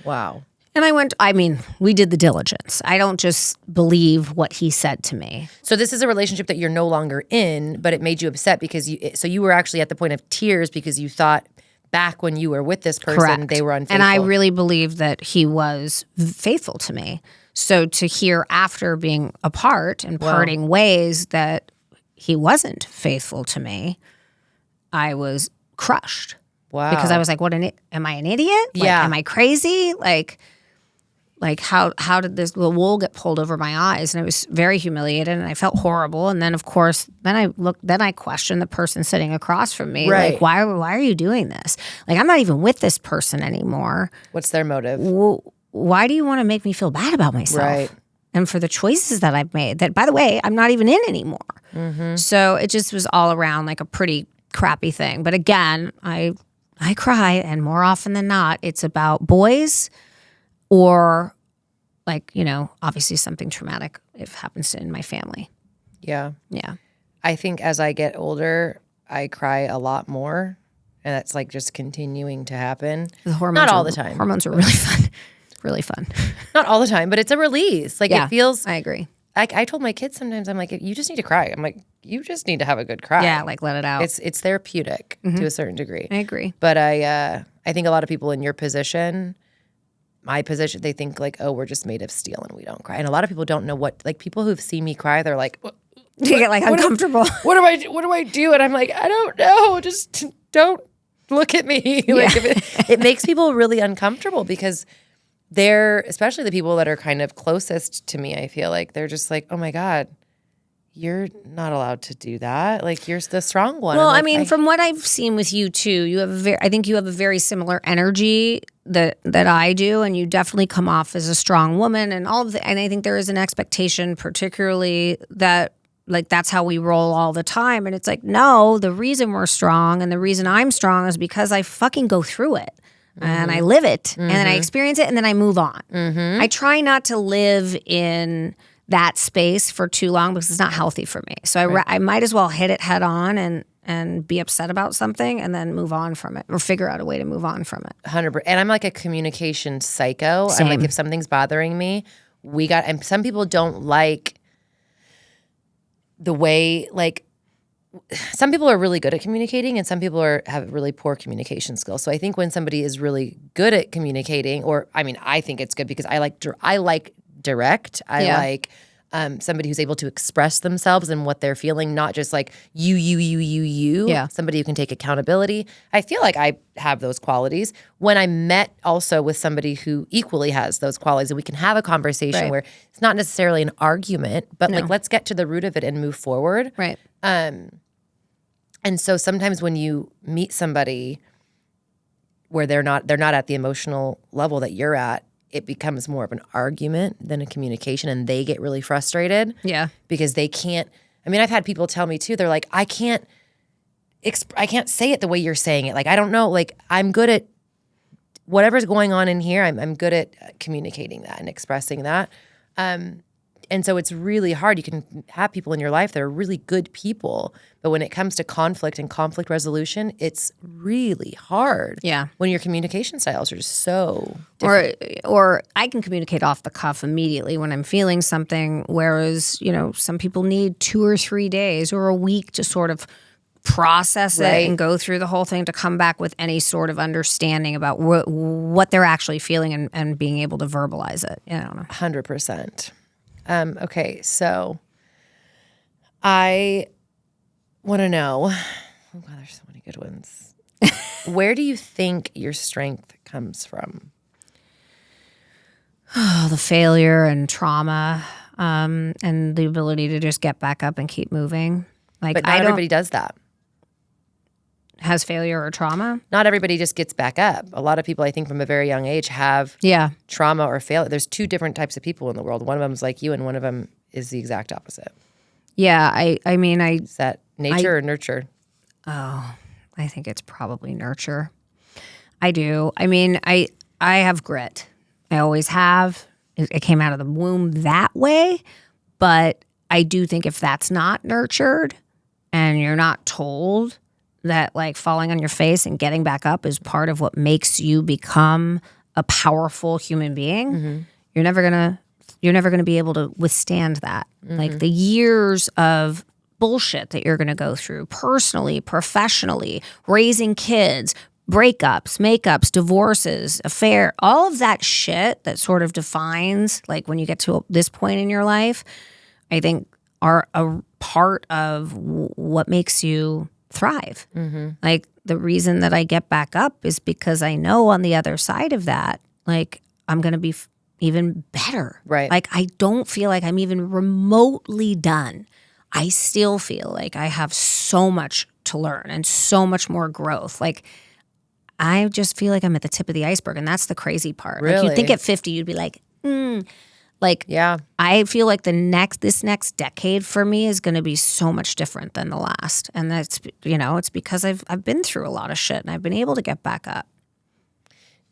Wow. And we did the diligence. I don't just believe what he said to me. So this is a relationship that you're no longer in, but it made you upset because you were actually at the point of tears because you thought back when you were with this person, Correct. they were unfaithful. And I really believe that he was faithful to me. So to hear after being apart and parting ways that he wasn't faithful to me, I was crushed. Wow. Because I was like, am I an idiot? Like, Yeah. am I crazy? Like how did the wool get pulled over my eyes? And I was very humiliated and I felt horrible. And then of course, then I questioned the person sitting across from me. Right. Like, why are you doing this? Like, I'm not even with this person anymore. What's their motive? Why do you want to make me feel bad about myself? Right. And for the choices that I've made that, by the way, I'm not even in anymore. Mm-hmm. So it just was all around like a pretty crappy thing. But again, I cry, and more often than not, it's about boys or like, obviously something traumatic if it happens in my family. Yeah. Yeah. I think as I get older, I cry a lot more, and that's like just continuing to happen. The hormones Not all the time. Hormones are really fun. Really fun. Not all the time, but it's a release. Like it feels. I agree. I told my kids sometimes, I'm like, you just need to cry. I'm like, you just need to have a good cry. Yeah, like let it out. It's therapeutic to a certain degree. I agree. But I think a lot of people in your position, my position, they think like, oh, we're just made of steel and we don't cry. And a lot of people don't know what, like people who've seen me cry, they're like, You get like uncomfortable. What do I do? And I'm like, I don't know. Just don't look at me. Like it makes people really uncomfortable because they're, especially the people that are kind of closest to me, I feel like they're just like, oh my God, you're not allowed to do that. Like you're the strong one. Well, like, from what I've seen with you too, I think you have a very similar energy that I do, and you definitely come off as a strong woman and and I think there is an expectation particularly that like that's how we roll all the time. And it's like, no, the reason we're strong and the reason I'm strong is because I fucking go through it. And I live it, and then I experience it, and then I move on. I try not to live in that space for too long because it's not healthy for me. So I might as well hit it head on and be upset about something and then move on from it or figure out a way to move on from it. 100%. And I'm like a communication psycho. Same. I'm like, if something's bothering me, and some people don't like the way, like, some people are really good at communicating and some people have really poor communication skills. So I think when somebody is really good at communicating, I think it's good because I like direct. I like somebody who's able to express themselves and what they're feeling, not just like you. Yeah. Somebody who can take accountability. I feel like I have those qualities. When I met also with somebody who equally has those qualities, and we can have a conversation where it's not necessarily an argument, but like let's get to the root of it and move forward. Right. And so sometimes when you meet somebody where they're not at the emotional level that you're at, it becomes more of an argument than a communication, and they get really frustrated. Yeah. Because they can't. I mean, I've had people tell me too. They're like, I can't say it the way you're saying it. Like, I don't know. Like, I'm good at whatever's going on in here. I'm good at communicating that and expressing that. And so it's really hard. You can have people in your life that are really good people, but when it comes to conflict and conflict resolution, it's really hard. Yeah. When your communication styles are just so different. Or I can communicate off the cuff immediately when I'm feeling something, whereas, some people need 2 or 3 days or a week to sort of process it and go through the whole thing to come back with any sort of understanding about what they're actually feeling and being able to verbalize it. I don't know. 100%. Okay, so I want to know, oh God, there's so many good ones. Where do you think your strength comes from? Oh, the failure and trauma, and the ability to just get back up and keep moving. Like, But not everybody does that. Has failure or trauma? Not everybody just gets back up. A lot of people, I think, from a very young age have trauma or failure. There's 2 different types of people in the world. One of them is like you, and one of them is the exact opposite. Yeah, I mean, Is that nature or nurture? Oh, I think it's probably nurture. I do. I mean, I have grit. I always have. It came out of the womb that way. But I do think if that's not nurtured and you're not told that like falling on your face and getting back up is part of what makes you become a powerful human being, you're never gonna be able to withstand that. Like the years of bullshit that you're gonna go through personally, professionally, raising kids, breakups, makeups, divorces, affair, all of that shit that sort of defines like when you get to this point in your life, I think are a part of what makes you thrive. Like the reason that I get back up is because I know on the other side of that, like I'm going to be even better. Right. Like I don't feel like I'm even remotely done. I still feel like I have so much to learn and so much more growth. Like I just feel like I'm at the tip of the iceberg, and that's the crazy part. Like you'd think at 50 you'd be like, like Yeah. I feel like this next decade for me is going to be so much different than the last, and that's it's because I've been through a lot of shit and I've been able to get back up.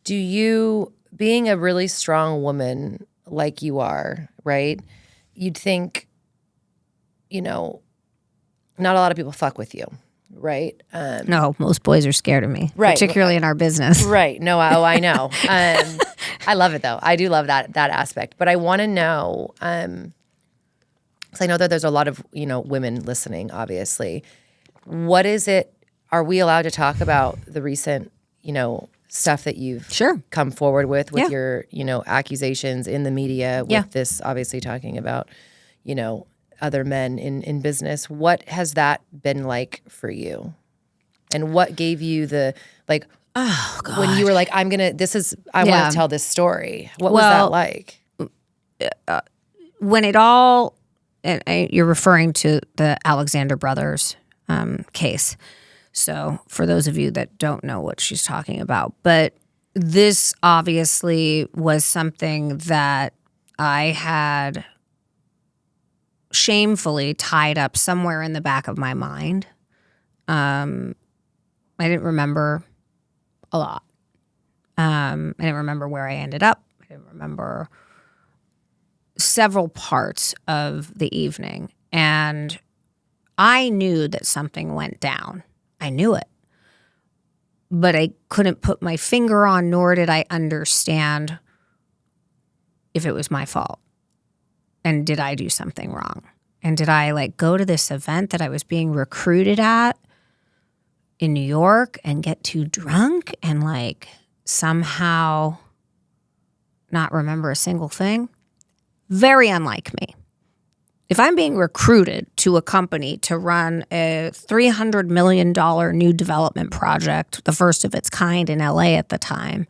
Do you, being a really strong woman like you are, right? You'd think, not a lot of people fuck with you, right? No, most boys are scared of me, Right. particularly in our business. Right. No, I know. I love it though. I do love that aspect. But I want to know, because I know that there's a lot of women listening. Obviously, what is it? Are we allowed to talk about the recent stuff that you've Sure. come forward with Yeah. your accusations in the media? With this, obviously talking about other men in business. What has that been like for you? And what gave you the Oh God. when you were like, I want to tell this story. What was that like? When it all, you're referring to the Alexander brothers case. So for those of you that don't know what she's talking about, but this obviously was something that I had shamefully tied up somewhere in the back of my mind. I didn't remember a lot. I didn't remember where I ended up. I didn't remember several parts of the evening. And I knew that something went down. I knew it. But I couldn't put my finger on, nor did I understand if it was my fault. And did I do something wrong? And did I go to this event that I was being recruited at in New York and get too drunk and somehow not remember a single thing? Very unlike me. If I'm being recruited to a company to run a $300 million new development project, the first of its kind in LA at the time,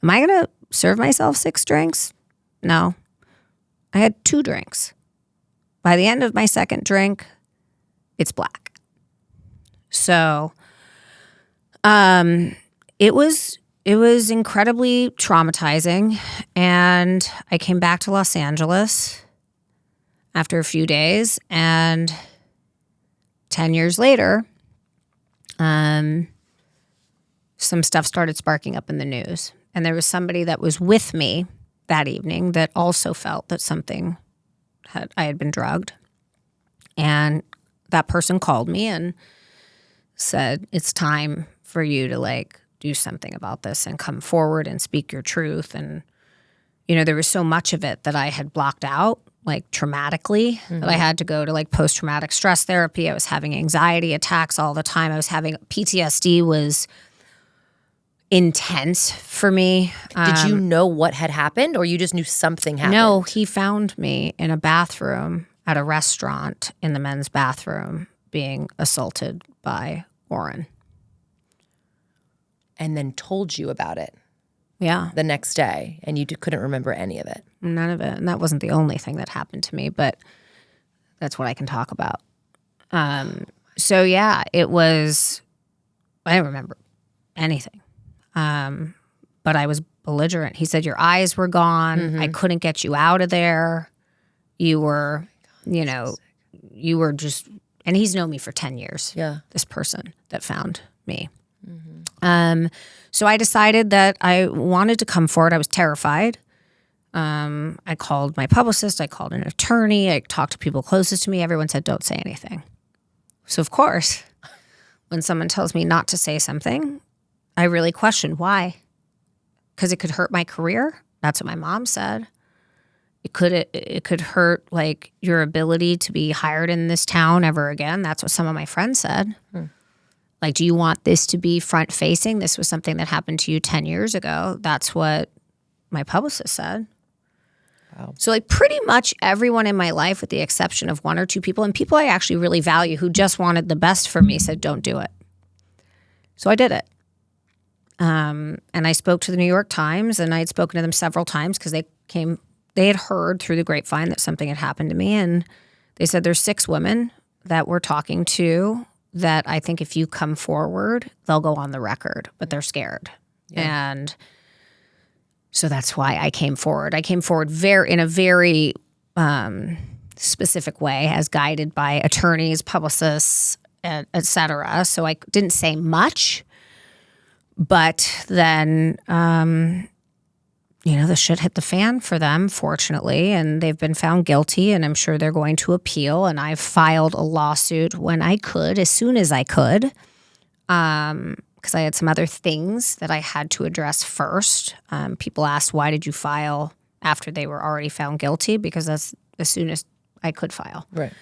am I going to serve myself 6 drinks? No. I had 2 drinks. By the end of my 2nd drink, it's black. So it was incredibly traumatizing, and I came back to Los Angeles after a few days, and 10 years later, some stuff started sparking up in the news. And there was somebody that was with me that evening that also felt that I had been drugged. And that person called me and said, it's time for you to do something about this and come forward and speak your truth. And, there was so much of it that I had blocked out, traumatically, that I had to go to post-traumatic stress therapy. I was having anxiety attacks all the time. I was having PTSD was intense for me. Did you know what had happened, or you just knew something happened? No, he found me in a bathroom at a restaurant in the men's bathroom being assaulted by Warren. And then told you about it. Yeah. The next day, and you couldn't remember any of it. None of it. And that wasn't the only thing that happened to me, but that's what I can talk about. So yeah, it was, I don't remember anything. But I was belligerent. He said, your eyes were gone. I couldn't get you out of there. You were, you were just, and he's known me for 10 years. Yeah. This person that found me. So I decided that I wanted to come forward. I was terrified. I called my publicist. I called an attorney. I talked to people closest to me. Everyone said, don't say anything. So of course, when someone tells me not to say something, I really question why. because it could hurt my career. That's what my mom said. It could hurt like your ability to be hired in this town ever again. That's what some of my friends said. Like, do you want this to be front facing? This was something that happened to you 10 years ago. That's what my publicist said. Wow. So like pretty much everyone in my life, with the exception of one or two people, and people I actually really value who just wanted the best for me, said, don't do it. So I did it. And I spoke to the New York Times, and I had spoken to them several times because they had heard through the grapevine that something had happened to me. And they said, there's 6 women that we're talking to that I think if you come forward, they'll go on the record, but they're scared. Yeah. And so that's why I came forward. I came forward in a very specific way, as guided by attorneys, publicists, et cetera. So I didn't say much, but then, the shit hit the fan for them, fortunately, and they've been found guilty, and I'm sure they're going to appeal. And I've filed a lawsuit when I could, as soon as I could, because I had some other things that I had to address first. People asked, why did you file after they were already found guilty? Because that's as soon as I could file. Right.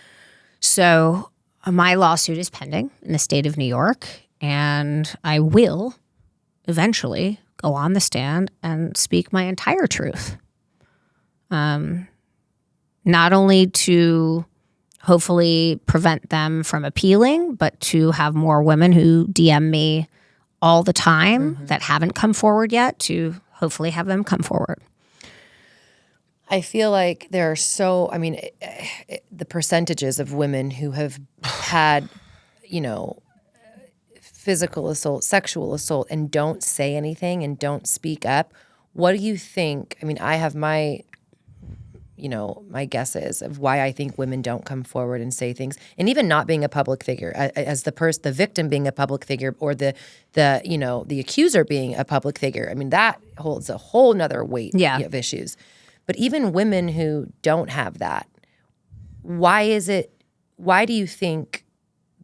So my lawsuit is pending in the state of New York, and I will eventually go on the stand and speak my entire truth. Not only to hopefully prevent them from appealing, but to have more women who DM me all the time that haven't come forward yet, to hopefully have them come forward. I feel like there are the percentages of women who have had, physical assault, sexual assault, and don't say anything and don't speak up. What do you think? I mean, I have my guesses of why I think women don't come forward and say things, and even not being a public figure, as the victim being a public figure, or the accuser being a public figure. I mean, that holds a whole nother weight of issues. But even women who don't have that, why do you think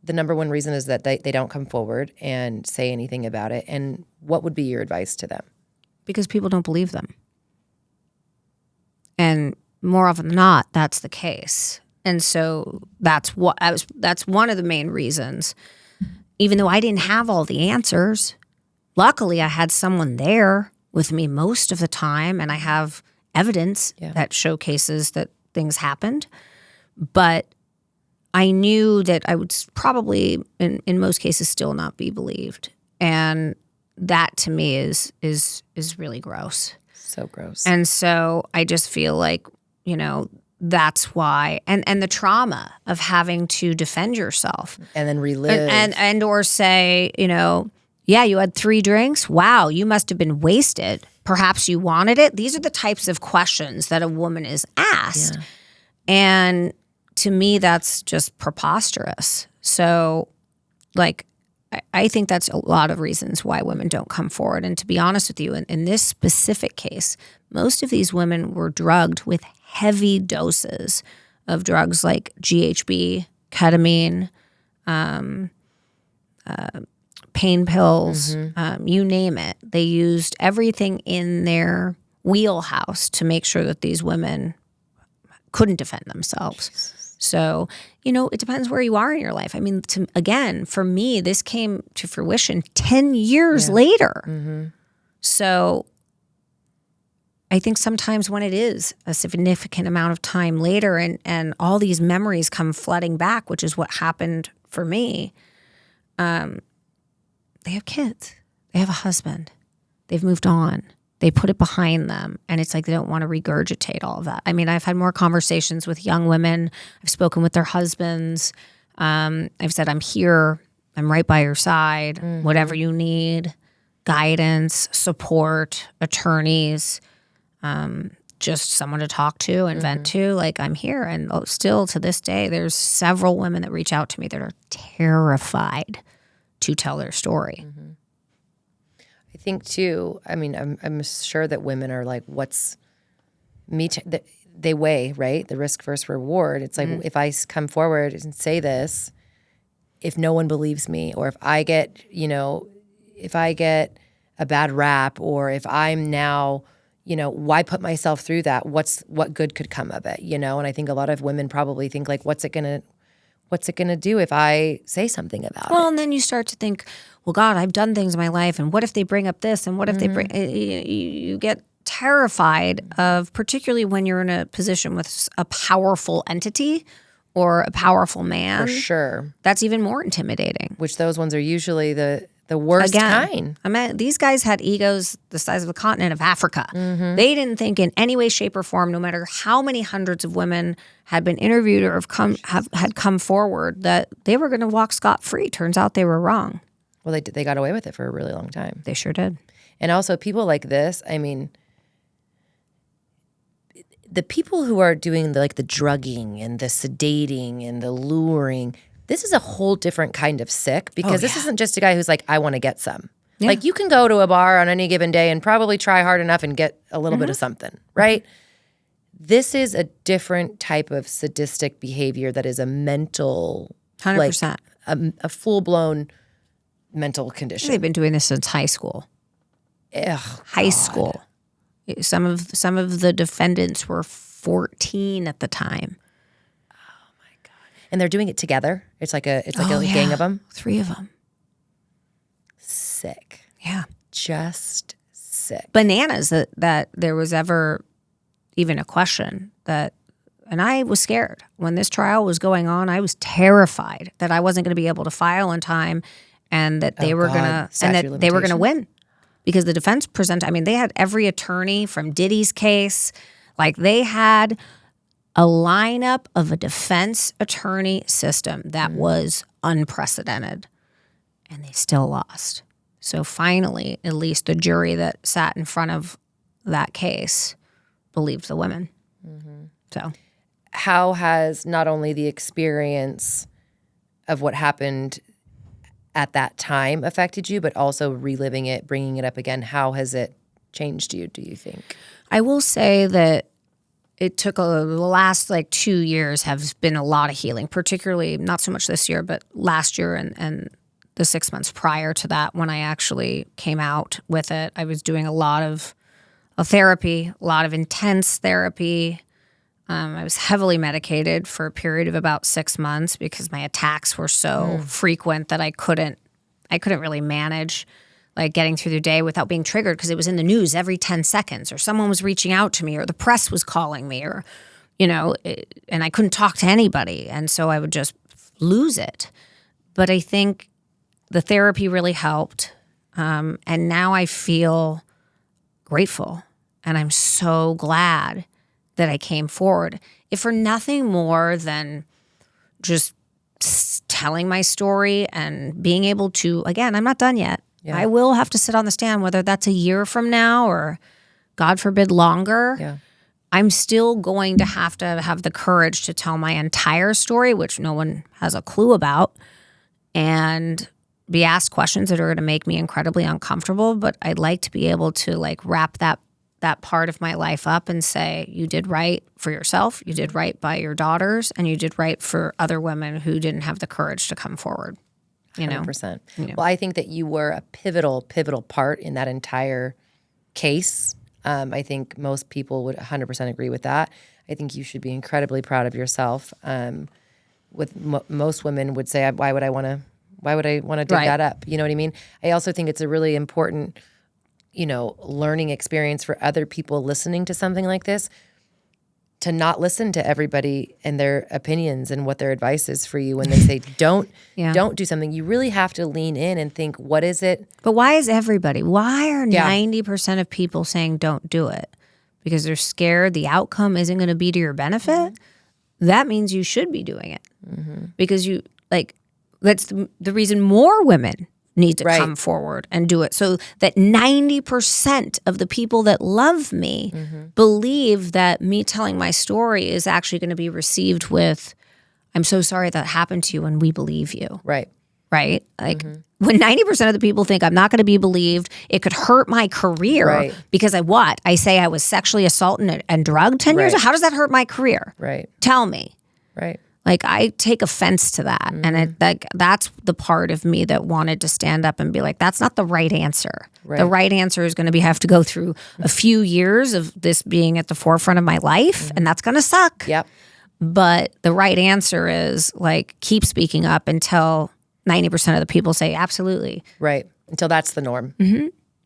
the number one reason is that they don't come forward and say anything about it? And what would be your advice to them? Because people don't believe them. And more often than not, that's the case. And so that's one of the main reasons. Even though I didn't have all the answers, luckily I had someone there with me most of the time, and I have evidence that showcases that things happened. But I knew that I would probably, in most cases, still not be believed. And that to me is really gross. So gross. And so I just feel like, that's why. And the trauma of having to defend yourself. And then relive. And or say, yeah, you had 3 drinks. Wow, you must have been wasted. Perhaps you wanted it. These are the types of questions that a woman is asked. Yeah. And to me, that's just preposterous. So, I think that's a lot of reasons why women don't come forward. And to be honest with you, in this specific case, most of these women were drugged with heavy doses of drugs like GHB, ketamine, pain pills, you name it. They used everything in their wheelhouse to make sure that these women couldn't defend themselves. Jesus. So, it depends where you are in your life. I mean, for me, this came to fruition 10 years later. Mm-hmm. So I think sometimes when it is a significant amount of time later and all these memories come flooding back, which is what happened for me, they have kids. They have a husband. They've moved on. They put it behind them, and it's like they don't want to regurgitate all of that. I mean, I've had more conversations with young women. I've spoken with their husbands. I've said, I'm here. I'm right by your side. Whatever you need, guidance, support, attorneys, just someone to talk to and vent to. I'm here. And still to this day, there's several women that reach out to me that are terrified to tell their story. Mm-hmm. I think too, I mean, I'm sure that women are like, they weigh, right? The risk versus reward. It's like, if I come forward and say this, if no one believes me, or if I get a bad rap, or if I'm now, why put myself through that? What good could come of it, And I think a lot of women probably think like, what's it gonna do if I say something about it? Well, and then you start to think, well, God, I've done things in my life, and what if they bring up this, and what if they bring? You get terrified of, particularly when you're in a position with a powerful entity or a powerful man. For sure. That's even more intimidating. Which those ones are usually the worst kind. I mean, these guys had egos the size of the continent of Africa. They didn't think in any way, shape, or form, no matter how many hundreds of women had been interviewed or had come forward, that they were going to walk scot-free. Turns out they were wrong. Well, they got away with it for a really long time. They sure did. And also people like this, I mean, the people who are doing the drugging and the sedating and the luring, this is a whole different kind of sick, because this isn't just a guy who's like, I want to get some. Yeah. Like, you can go to a bar on any given day and probably try hard enough and get a little bit of something, right? This is a different type of sadistic behavior that is a mental, 100%. A full-blown mental condition. They've been doing this since high school. High school. Some of the defendants were 14 at the time. Oh my God! And they're doing it together. It's like a gang of them. 3 of them. Sick. Yeah. Just sick. Bananas that there was ever even a question that, and I was scared when this trial was going on. I was terrified that I wasn't going to be able to file in time, and that they were gonna win. Because the defense they had every attorney from Diddy's case. Like, they had a lineup of a defense attorney system that was unprecedented. And they still lost. So finally, at least the jury that sat in front of that case believed the women. So, how has not only the experience of what happened at that time affected you, but also reliving it, bringing it up again? How has it changed you, do you think? I will say that it took the last 2 years have been a lot of healing, particularly not so much this year, but last year and the 6 months prior to that, when I actually came out with it. I was doing a lot of therapy, a lot of intense therapy. I was heavily medicated for a period of about 6 months because my attacks were so frequent that I couldn't really manage getting through the day without being triggered, because it was in the news every 10 seconds, or someone was reaching out to me, or the press was calling me, or and I couldn't talk to anybody, and so I would just lose it. But I think the therapy really helped, and now I feel grateful, and I'm so glad that I came forward, if for nothing more than just telling my story and being able to, again, I'm not done yet. Yeah. I will have to sit on the stand, whether that's a year from now or, God forbid, longer. Yeah. I'm still going to have the courage to tell my entire story, which no one has a clue about, and be asked questions that are going to make me incredibly uncomfortable. But I'd like to be able to wrap that part of my life up and say, you did right for yourself, you did right by your daughters, and you did right for other women who didn't have the courage to come forward. 100%. Well, I think that you were a pivotal part in that entire case. I think most people would 100% agree with that. I think you should be incredibly proud of yourself. Most women would say, why would I want to dig that up? You know what I mean? I also think it's a really important learning experience for other people listening to something like this, to not listen to everybody and their opinions and what their advice is for you when they say don't do something. You really have to lean in and think, what is it? But why is everybody? Why are 90% of people saying don't do it? Because they're scared the outcome isn't going to be to your benefit? Mm-hmm. That means you should be doing it. Mm-hmm. Because that's the reason more women need to come forward and do it, so that 90% of the people that love me believe that me telling my story is actually going to be received with, I'm so sorry that happened to you, and we believe you. Right? When 90% of the people think I'm not going to be believed, it could hurt my career because I say I was sexually assaulted and drugged 10 years ago. How does that hurt my career? Right. Tell me. Right. Like I take offense to that. And that's the part of me that wanted to stand up and be like, that's not the right answer. Right. The right answer is going to have to go through a few years of this being at the forefront of my life. And that's going to suck. Yep. But the right answer is like, keep speaking up until 90% of the people say absolutely. Right. Until that's the norm.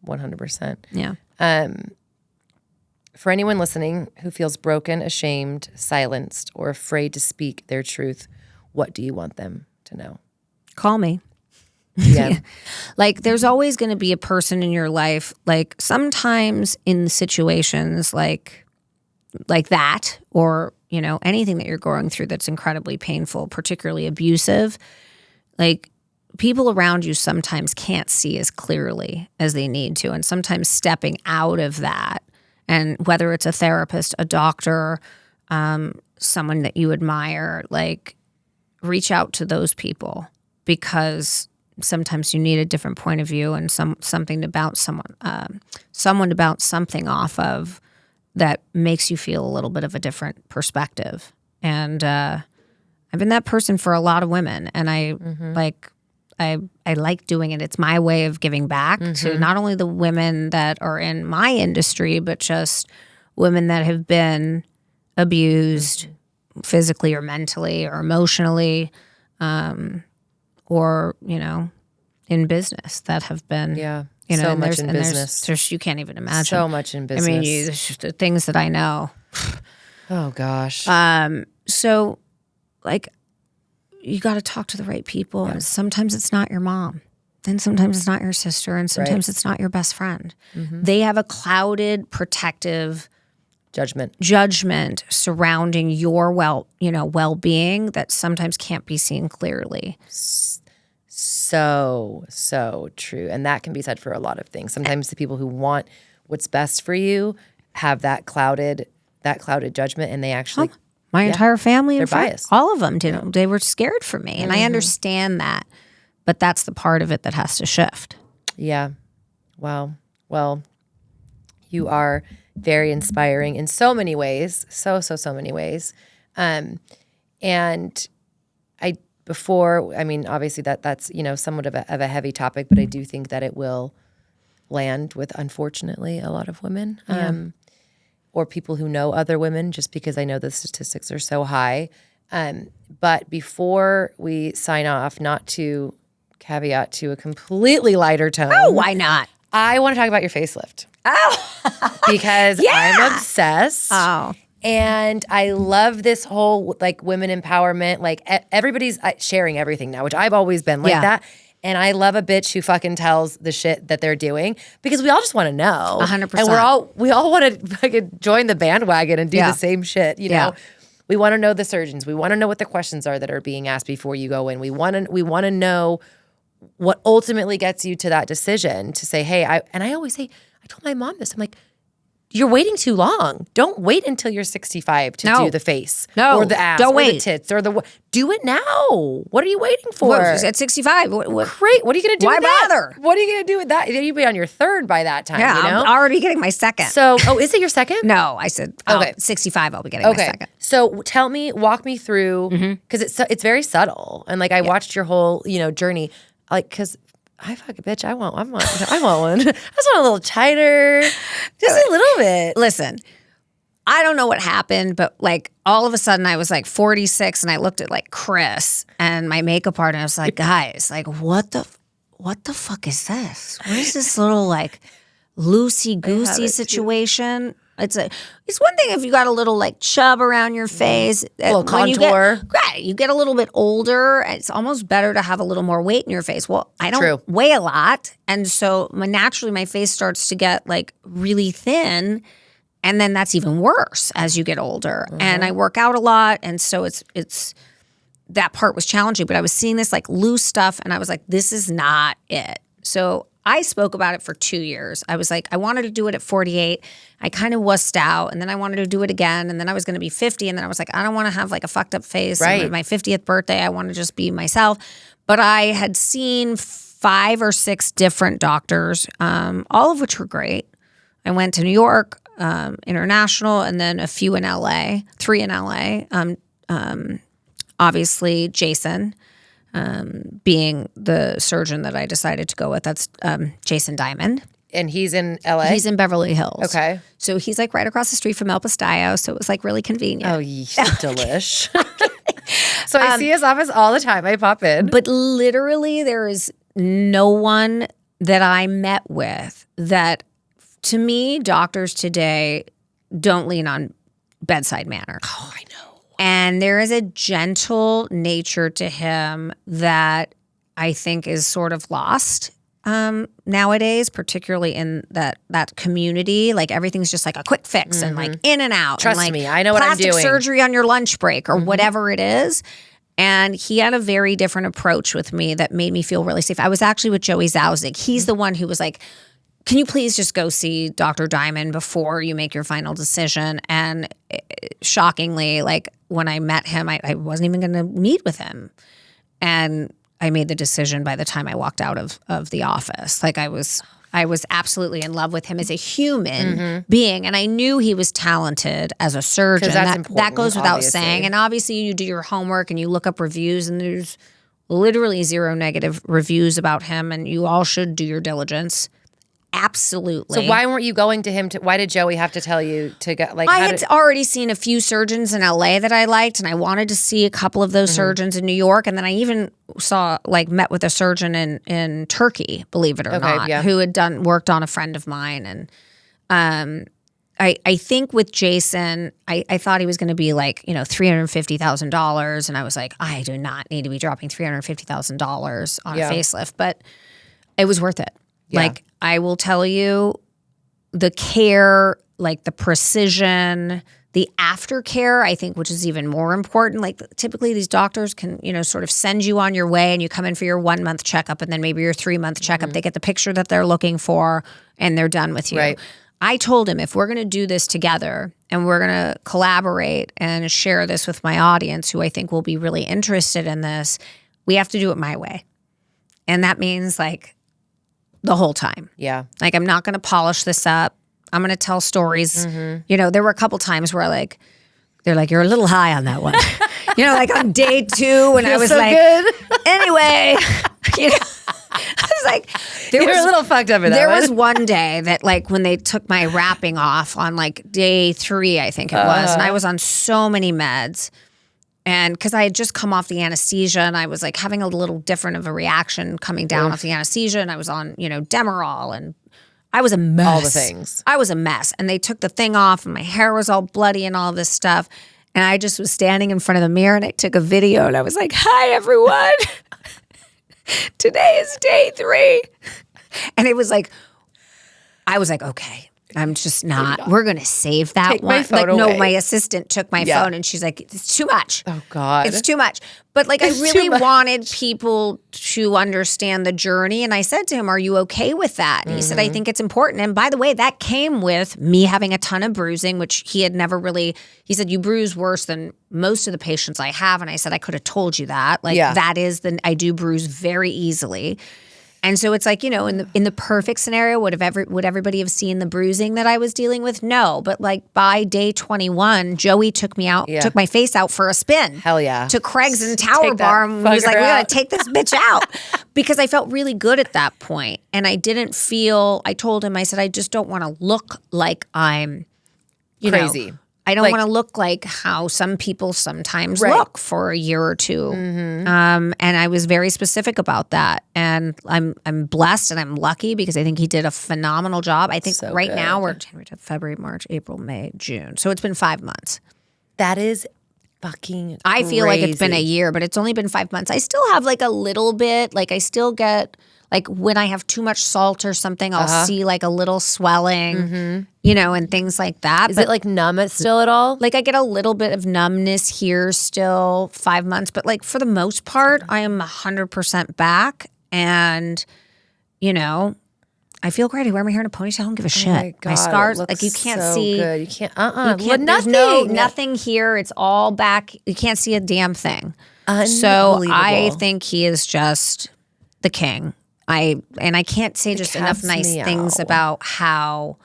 100%. Yeah. For anyone listening who feels broken, ashamed, silenced, or afraid to speak their truth, what do you want them to know? Call me. Yeah. Like there's always going to be a person in your life, like sometimes in situations like that, or, you know, anything that you're going through that's incredibly painful, particularly abusive, like people around you sometimes can't see as clearly as they need to. And sometimes stepping out of that, and whether it's a therapist, a doctor, someone that you admire, like reach out to those people, because sometimes you need a different point of view and something to bounce someone to bounce something off of that makes you feel a little bit of a different perspective. And I've been that person for a lot of women, and I like doing it. It's my way of giving back to not only the women that are in my industry, but just women that have been abused physically or mentally or emotionally, or, you know, in business that have been, you know, so much in business. There's you can't even imagine. So much in business. I mean, there's just the things that I know. Oh gosh. So like, you got to talk to the right people. And sometimes it's not your mom. And sometimes it's not your sister. And sometimes it's not your best friend. They have a clouded, protective judgment surrounding your well-being that sometimes can't be seen clearly. So true. And that can be said for a lot of things. Sometimes the people who want what's best for you have that clouded judgment, and they actually my entire family and friends, biased. all of them didn't. They were scared for me. And I understand that. But that's the part of it that has to shift. Yeah. Wow. Well, you are very inspiring in so many ways. So many ways. And obviously that's, you know, somewhat of a heavy topic, but I do think that it will land with, unfortunately, a lot of women. Or people who know other women, just because I know the statistics are so high. But before we sign off, not to caveat to a completely lighter tone. Oh, why not? I want to talk about your facelift. Oh, because I'm obsessed. Oh, and I love this whole like women empowerment. Like everybody's sharing everything now, which I've always been like that. And I love a bitch who fucking tells the shit that they're doing, because we all just want to know. 100%. And we all want to fucking join the bandwagon and do the same shit, you know? We want to know the surgeons. We want to know what the questions are that are being asked before you go in. We want to know what ultimately gets you to that decision to say, hey, I always say, I told my mom this. I'm like, you're waiting too long. Don't wait until you're 65 to do the face or the ass or the tits or do it now. What are you waiting for? At 65. Great. What are you going to do Why with that? bother? What are you going to do with that? You'll be on your third by that time, Yeah, you know? I'm already getting my second. So, is it your second? No, I said, 65, I'll be getting my second. So walk me through, because it's very subtle. And like I watched your whole, you know, journey, like, because I fucking bitch, I want one. I just want a little tighter, just a little bit. Listen, I don't know what happened, but like all of a sudden I was like 46 and I looked at like Chris and my makeup artist and I was like, guys, like what the fuck is this? What is this little like loosey-goosey situation? It's one thing if you got a little like chub around your face, a little contour. You get a little bit older. It's almost better to have a little more weight in your face. Well, I don't weigh a lot, and so naturally my face starts to get like really thin, and then that's even worse as you get older. And I work out a lot, and so it's that part was challenging. But I was seeing this like loose stuff, and I was like, this is not it. So I spoke about it for 2 years. I was like, I wanted to do it at 48. I kind of wussed out, and then I wanted to do it again, and then I was going to be 50, and then I was like, I don't want to have like a fucked up face. Right. And my 50th birthday, I want to just be myself. But I had seen 5 or 6 different doctors, all of which were great. I went to New York, international, and then a few in LA, 3 in LA. obviously Jason, being the surgeon that I decided to go with. That's Jason Diamond. And he's in LA? He's in Beverly Hills. Okay. So he's like right across the street from El Pastillo. So it was like really convenient. Oh, delish. So I see his office all the time. I pop in. But literally there is no one that I met with that, to me, doctors today don't lean on bedside manner. Oh, I know. And there is a gentle nature to him that I think is sort of lost nowadays, particularly in that community. Like everything's just like a quick fix and like in and out. Trust and like me, I know what I'm doing. Plastic surgery on your lunch break or whatever it is. And he had a very different approach with me that made me feel really safe. I was actually with Joey Zauzig. He's the one who was like, can you please just go see Dr. Diamond before you make your final decision? And shockingly, like when I met him, I wasn't even going to meet with him. And I made the decision by the time I walked out of the office. Like I was absolutely in love with him as a human being. And I knew he was talented as a surgeon. That goes without saying. And obviously you do your homework and you look up reviews and there's literally 0 negative reviews about him. And you all should do your diligence. Absolutely. So why weren't you going to him? Why did Joey have to tell you to go? Like I had already seen a few surgeons in LA that I liked, and I wanted to see a couple of those surgeons in New York. And then I even met with a surgeon in Turkey, believe it or not, who had worked on a friend of mine. And I think with Jason, I thought he was going to be like, $350,000. And I was like, I do not need to be dropping $350,000 on a facelift. But it was worth it. Yeah. Like, I will tell you, the care, like the precision, the aftercare, I think, which is even more important. Like typically these doctors can, sort of send you on your way and you come in for your 1 month checkup and then maybe your 3 month checkup. They get the picture that they're looking for and they're done with you. Right. I told him if we're going to do this together and we're going to collaborate and share this with my audience, who I think will be really interested in this, we have to do it my way. And that means like the whole time. Yeah. Like I'm not going to polish this up. I'm going to tell stories. There were a couple times where they're like, you're a little high on that one. Like on day 2 when I was so like, good. Anyway, I was like, You're a little fucked up in that There one. was one day that like when they took my wrapping off on like day 3, I think it was, and I was on so many meds. And because I had just come off the anesthesia and I was like having a little different of a reaction coming down off the anesthesia, and I was on, Demerol, and I was a mess. All the things. I was a mess. And they took the thing off and my hair was all bloody and all this stuff. And I just was standing in front of the mirror and I took a video and I was like, hi, everyone. Today is day 3. And it was like, I was like, okay. I'm just not. We're going to save that Take one. my phone No, away. my assistant took my phone and she's like, it's too much. Oh, God. It's too much. But like, I really wanted people to understand the journey. And I said to him, are you okay with that? And he said, I think it's important. And by the way, that came with me having a ton of bruising, which he had never really, he said, you bruise worse than most of the patients I have. And I said, I could have told you that. Like that is I do bruise very easily. And so it's like, in the perfect scenario, would everybody have seen the bruising that I was dealing with? No. But like by day 21, Joey took me out, took my face out for a spin. Hell yeah. To Craig's and Tower Bar. And he was like, we got to take this bitch out. Because I felt really good at that point. And I didn't feel, I told him, I said, I just don't want to look like I'm, crazy. I don't want to look like how some people sometimes look for a year or 2. And I was very specific about that. And I'm blessed and I'm lucky because I think he did a phenomenal job. I think now we're January, February, March, April, May, June. So it's been 5 months. That is fucking I feel like it's been a year, but it's only been 5 months. I still have like a little bit, like I still get, like when I have too much salt or something, I'll see like a little swelling, and things like that. Is it like numb still at all? Like I get a little bit of numbness here still 5 months, but like for the most part, I am 100% back. And, I feel great. I wear my hair in a ponytail. I don't give a shit. My God, my scars, it looks like you can't so see. Good. You can't. You can't, there's nothing here. It's all back. You can't see a damn thing. So I think he is just the king. I can't say just enough nice things about how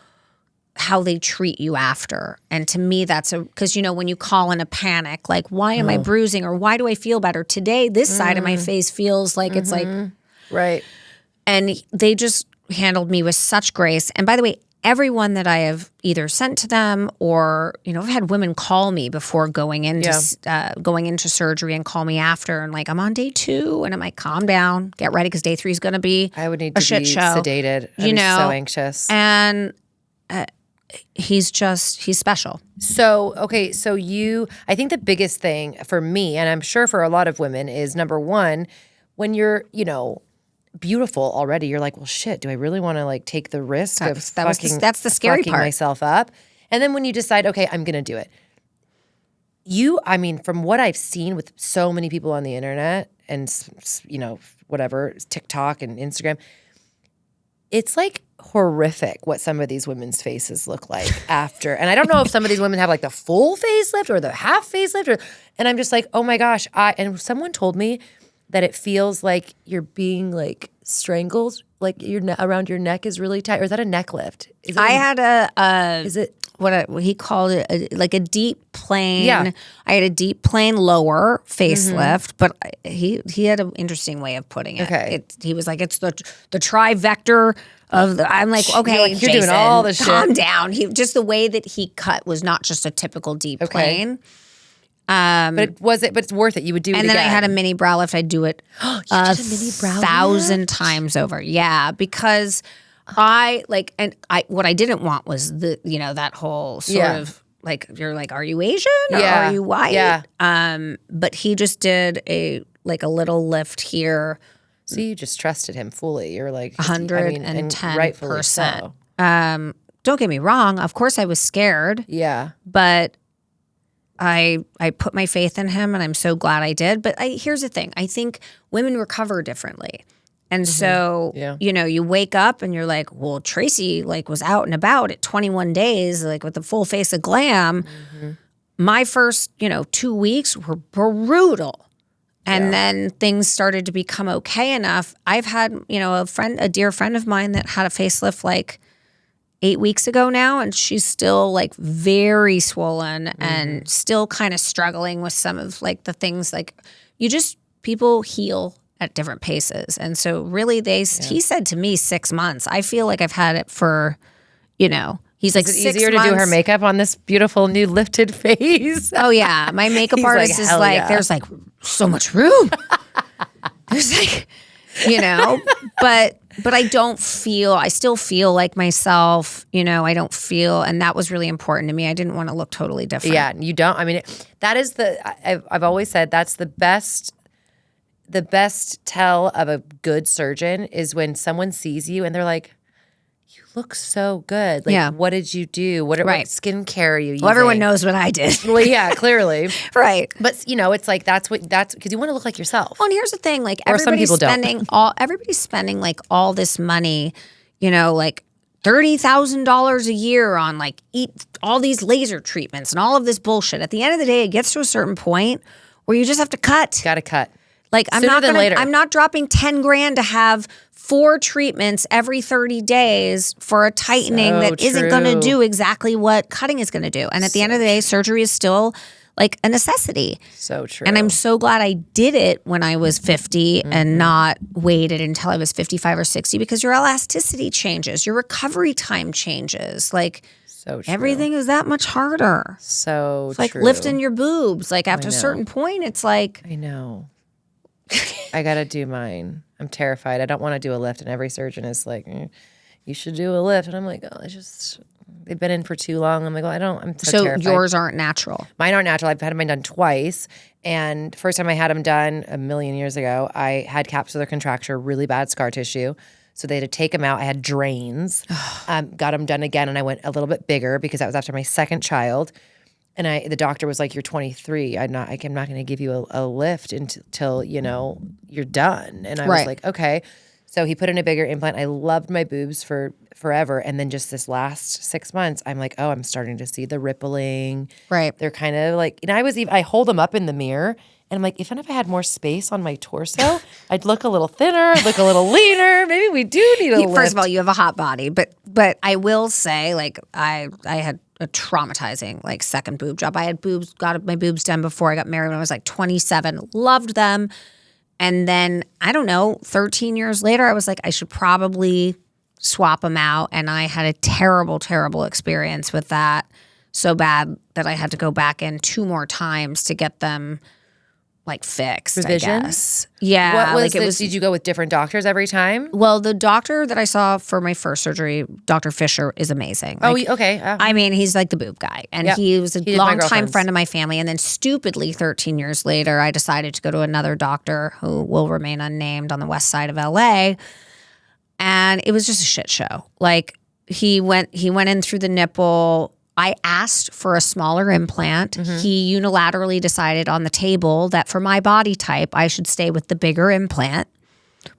how they treat you after. And to me, that's because, when you call in a panic, like, why am I bruising or why do I feel better? Today, this side of my face feels like it's like, Right. and they just handled me with such grace. And by the way, everyone that I have either sent to them or, I've had women call me before going into surgery and call me after and like, I'm on day 2 and I'm like, calm down, get ready because day 3 is going to be I would need a to shit be show. sedated. I'd be so anxious. And he's special. So, okay, I think the biggest thing for me, and I'm sure for a lot of women, is number one, when you're, beautiful already, you're like, well, shit, do I really want to like take the risk of that's the scary fucking part. myself up? And then when you decide, okay, I'm going to do it. From what I've seen with so many people on the internet and, whatever, TikTok and Instagram, it's like horrific what some of these women's faces look like after. And I don't know if some of these women have like the full facelift or the half facelift. And I'm just like, oh my gosh. And someone told me that it feels like you're being like strangled, like around your neck is really tight. Or is that a neck lift? I had is it what he called it, like a deep plane. Yeah. I had a deep plane lower facelift, but he had an interesting way of putting it. Okay. He was like, it's the trivector of the. I'm like, okay, you're Jason, doing all the shit. Calm down. Just the way that he cut was not just a typical deep plane. But it's worth it. You would do it And then again. I had a mini brow lift. I'd do it You did a mini brow lift? 1,000 times over. Yeah, because what I didn't want was that whole sort of like, you're like, are you Asian or are you white? Yeah. But he just did a little lift here. So you just trusted him fully. You're like 110%. So. Don't get me wrong. Of course I was scared. Yeah. But I put my faith in him and I'm so glad I did. But here's the thing. I think women recover differently. And so, you wake up and you're like, well, Tracy was out and about at 21 days, with a full face of glam. My first, 2 weeks were brutal. And then things started to become okay enough. I've had, a dear friend of mine that had a facelift 8 weeks ago now, and she's still very swollen and still kind of struggling with some of the things people heal at different paces. And so really he said to me 6 months. I feel like I've had it for, he's like, is it 6 easier months. to do her makeup on this beautiful new lifted face? Oh yeah. My makeup artist is there's so much room. There's but I still feel like myself, I don't feel, and that was really important to me. I didn't want to look totally different. Yeah, you don't. I mean, that is I've always said that's the best tell of a good surgeon is when someone sees you and they're like, you look so good. What did you do? What skincare are you using? Well, everyone knows what I did. Well, yeah, clearly. Right. But, it's like that's because you want to look like yourself. Well, and here's the thing, everybody's spending all this money, $30,000 a year on eat all these laser treatments and all of this bullshit. At the end of the day, it gets to a certain point where you just have to cut. Got to cut. I'm not dropping 10 grand to have 4 treatments every 30 days for a tightening that isn't going to do exactly what cutting is going to do. And at the end of the day, surgery is still a necessity. So true. And I'm so glad I did it when I was 50 and not waited until I was 55 or 60 because your elasticity changes, your recovery time changes. So true. Everything is that much harder. So it's true. Lifting your boobs. After a certain point, it's I know. I got to do mine. I'm terrified. I don't want to do a lift. And every surgeon is like, you should do a lift. And I'm like, they've been in for too long. I'm like, I'm so terrified. So yours aren't natural? Mine aren't natural. I've had mine done twice. And first time I had them done a million years ago, I had capsular contracture, really bad scar tissue. So they had to take them out. I had drains. Got them done again. And I went a little bit bigger because that was after my second child. And the doctor was like, you're 23. I'm not going to give you a lift until, you're done. And I was like, okay. So he put in a bigger implant. I loved my boobs for forever. And then just this last 6 months, I'm like, oh, I'm starting to see the rippling. Right. They're kind of and I hold them up in the mirror And I'm like, even if I had more space on my torso, I'd look a little thinner, I'd look a little leaner. Maybe we do need a lift. First of all, you have a hot body, but I will say, like, I had a traumatizing like second boob job. I had got my boobs done before I got married when I was like 27. Loved them. And then, I don't know, 13 years later, I was like, I should probably swap them out. And I had a terrible, terrible experience with that. So bad that I had to go back in 2 more times to get them like fixed, Revisions? I guess. Yeah. What was did you go with different doctors every time? Well, the doctor that I saw for my first surgery, Dr. Fisher, is amazing. Like, Okay. I mean, he's like the boob guy. And Yep. he was a He did my longtime girlfriend's. friend of my family. And then stupidly, 13 years later, I decided to go to another doctor who will remain unnamed on the west side of LA. And it was just a shit show. Like he went in through the nipple. I asked for a smaller implant. He unilaterally decided on the table that for my body type, I should stay with the bigger implant.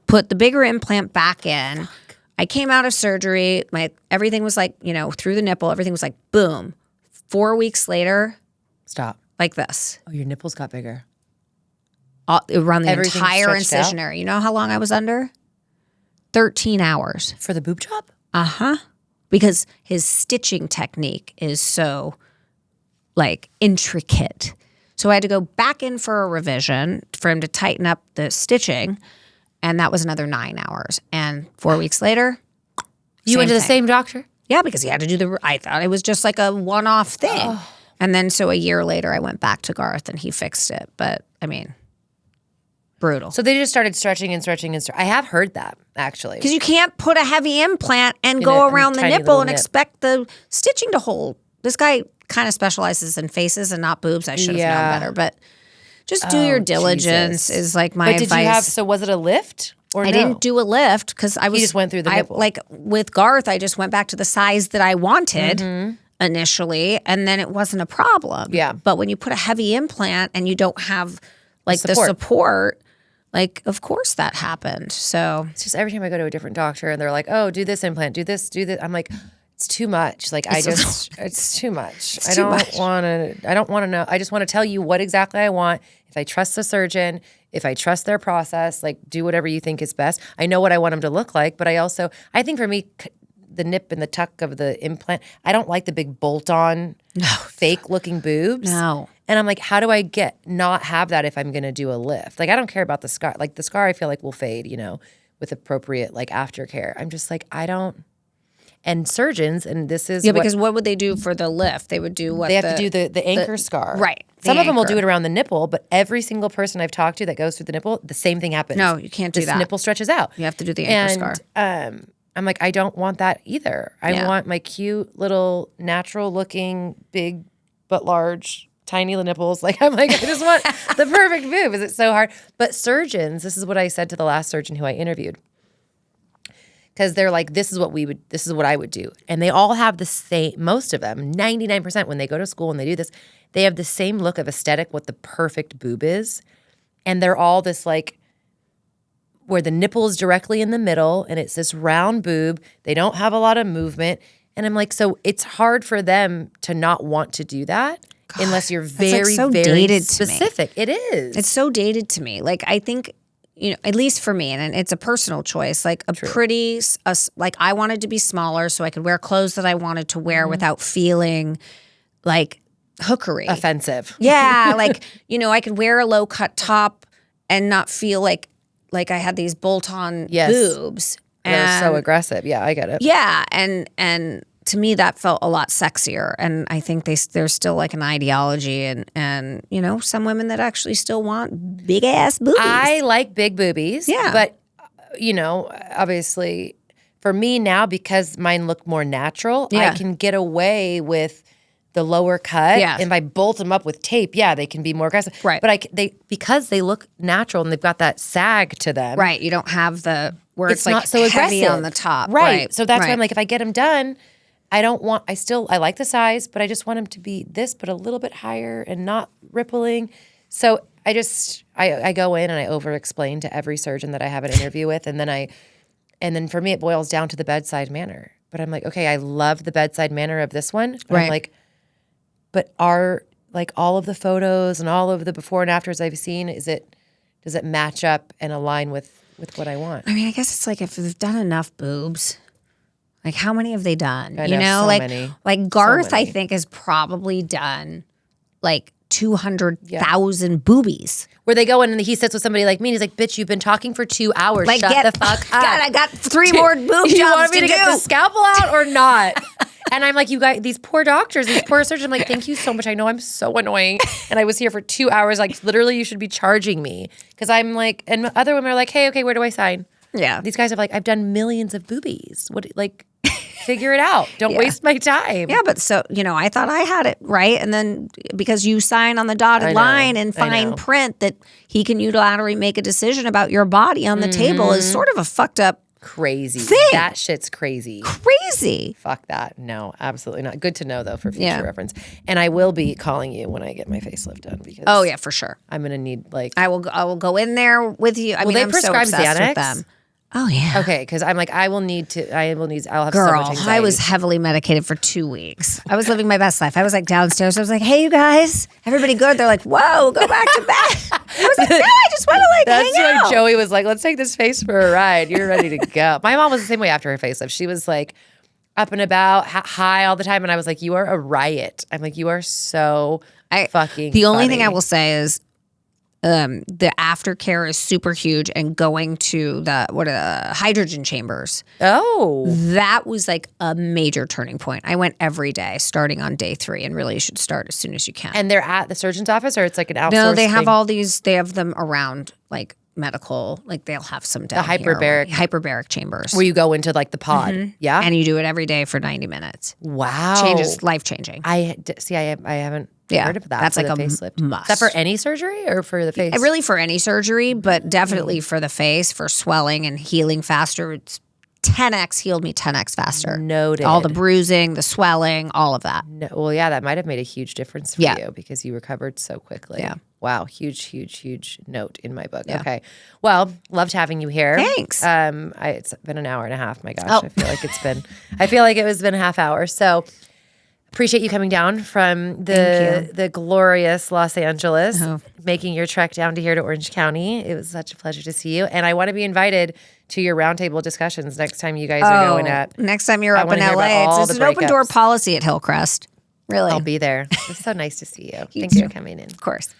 Put the bigger implant back in. I came out of surgery. Everything was like, through the nipple. Everything was like, boom. 4 weeks later, Stop. like this. Oh, your nipples got bigger. Around the Everything entire stretched out? incision area. You know how long I was under? 13 hours. For the boob job? Uh-huh. Because his stitching technique is so, like, intricate. So I had to go back in for a revision for him to tighten up the stitching, and that was another 9 hours. And 4 weeks later, You went to the same doctor? Yeah, because he had to do I thought it was just like a one-off thing. And then so a year later, I went back to Garth, and he fixed it. But, I mean, brutal. So they just started stretching and stretching and I have heard that, actually. Because you can't put a heavy implant and In go a around the tiny nipple little and nip. expect the stitching to hold. This guy kind of specializes in faces and not boobs. I should have Yeah. known better. But just do your diligence Jesus. is like my But advice. did you have, so was it a lift or I no? didn't do a lift because I was. just went through the nipple. Like with Garth, I just went back to the size that I wanted initially, and then it wasn't a problem. Yeah. But when you put a heavy implant and you don't have like the support. support, like of course that happened. So It's just every time I go to a different doctor and they're like, oh, do this implant, do this. I'm like, it's too much. Like it's too much. I don't want to know. I just want to tell you what exactly I want. If I trust the surgeon, if I trust their process, like do whatever you think is best. I know what I want them to look like, but I think for me, the nip and the tuck of the implant, I don't like the big bolt-on, fake looking boobs. No. And I'm like, how do I not have that if I'm going to do a lift? Like, I don't care about the scar. Like the scar I feel like will fade, with appropriate like aftercare. I'm just like, I don't. And surgeons, and this is because what would they do for the lift? They would do what they have to do the anchor scar. right, the Some of them will do anchor. it around the nipple, but every single person I've talked to that goes through the nipple, the same thing happens. No, you can't do this that. nipple stretches out. You have to do the anchor scar. I'm like, I don't want that either. I Yeah. want my cute little natural looking, big but large, tiny little nipples. Like I'm like, I just want the perfect boob. Is it so hard? But surgeons, this is what I said to the last surgeon who I interviewed. Because they're like, this is what I would do. And they all have the same, most of them, 99% when they go to school and they do this, they have the same look of aesthetic, what the perfect boob is. And they're all this like, where the nipple is directly in the middle and it's this round boob. They don't have a lot of movement. And I'm like, so it's hard for them to not want to do that unless you're very, so very dated to me. specific. It is. It's so dated to me. Like I think, at least for me, and it's a personal choice. Like like I wanted to be smaller so I could wear clothes that I wanted to wear without feeling like hookery. offensive. Yeah, like I could wear a low cut top and not feel like I had these bolt-on Yes. boobs. They're so aggressive. Yeah, I get it. Yeah, and to me that felt a lot sexier, and I think there's still like an ideology and some women that actually still want big ass boobies. I like big boobies. Yeah. But, obviously for me now, because mine look more natural, Yeah. I can get away with the lower cut. Yeah. And if I bolt them up with tape, they can be more aggressive. Right. But because they look natural and they've got that sag to them. Right, you don't have the where it's like not so heavy aggressive on the top. Right. So that's why right. I'm like, if I get them done, I like the size, but I just want them to be this, but a little bit higher and not rippling. So I go in and I over explain to every surgeon that I have an interview with. And then for me, it boils down to the bedside manner. But I'm like, okay, I love the bedside manner of this one. But Right. I'm like, but like all of the photos and all of the before and afters I've seen, does it match up and align with what I want? I mean, I guess it's like if they've done enough boobs, like how many have they done? I know, so many. Like Garth, So I many. think has probably done like 200,000 boobies. Where they go in and he sits with somebody like me and he's like, bitch, you've been talking for 2 hours. Like, Shut the fuck up. God, I got 3 more boob jobs You want me to do. get the scalpel out or not? And I'm like, you guys, these poor doctors, these poor surgeons. I'm like, thank you so much. I know I'm so annoying. And I was here for 2 hours. Like, literally, you should be charging me. Because I'm like, and other women are like, hey, okay, where do I sign? Yeah. These guys are like, I've done millions of boobies. What, like, figure it out. Don't waste my time. Yeah, but so, I thought I had it right. And then because you sign on the dotted line in fine print that he can unilaterally make a decision about your body on the table is sort of a fucked up Crazy. thing. That shit's crazy. Crazy. Fuck that. No, absolutely not. Good to know, though, for future reference. And I will be calling you when I get my facelift done because Oh, yeah, for sure. I'm going to need like... I will go in there with you. I mean, they I'm so prescribe obsessed Xanax? with them. Oh, yeah. Okay, because I'm like, I'll have so much Girl, anxiety. I was heavily medicated for 2 weeks. I was living my best life. I was like downstairs. I was like, hey, you guys, everybody good? They're like, whoa, go back to bed. I was like, no, I just want to That's hang out. why Joey was like, let's take this face for a ride. You're ready to go. My mom was the same way after her facelift. She was like up and about, high all the time. And I was like, you are a riot. I'm like, you are so fucking The only funny. thing I will say is the aftercare is super huge, and going to the hydrogen chambers. Oh. That was like a major turning point. I went every day starting on day 3, and really you should start as soon as you can. And they're at the surgeon's office or it's like an outsourced No, they have thing? all these, they have them around like medical, like they'll have some down hyperbaric chambers. Where you go into like the pod. Yeah. And you do it every day for 90 minutes. Wow. Changes, life changing. I haven't heard of that. That's for like the a facelift. must. Is that for any surgery or for the face? Really for any surgery, but definitely for the face, for swelling and healing faster. It's 10x healed me 10x faster. Noted. All the bruising, the swelling, all of that. No, well, yeah, that might have made a huge difference for you because you recovered so quickly. Yeah. Wow. Huge note in my book. Yeah. Okay. Well, loved having you here. Thanks. It's been an hour and a half. My gosh. I feel like it has been a half hour. So appreciate you coming down from the glorious Los Angeles, making your trek down to here to Orange County. It was such a pleasure to see you. And I want to be invited to your roundtable discussions next time you guys are going at. Next time you're up in wanna hear about LA, all it's the an open door breakups. policy at Hillcrest. Really. I'll be there. It's so nice to see you. Thanks for coming in. Of course.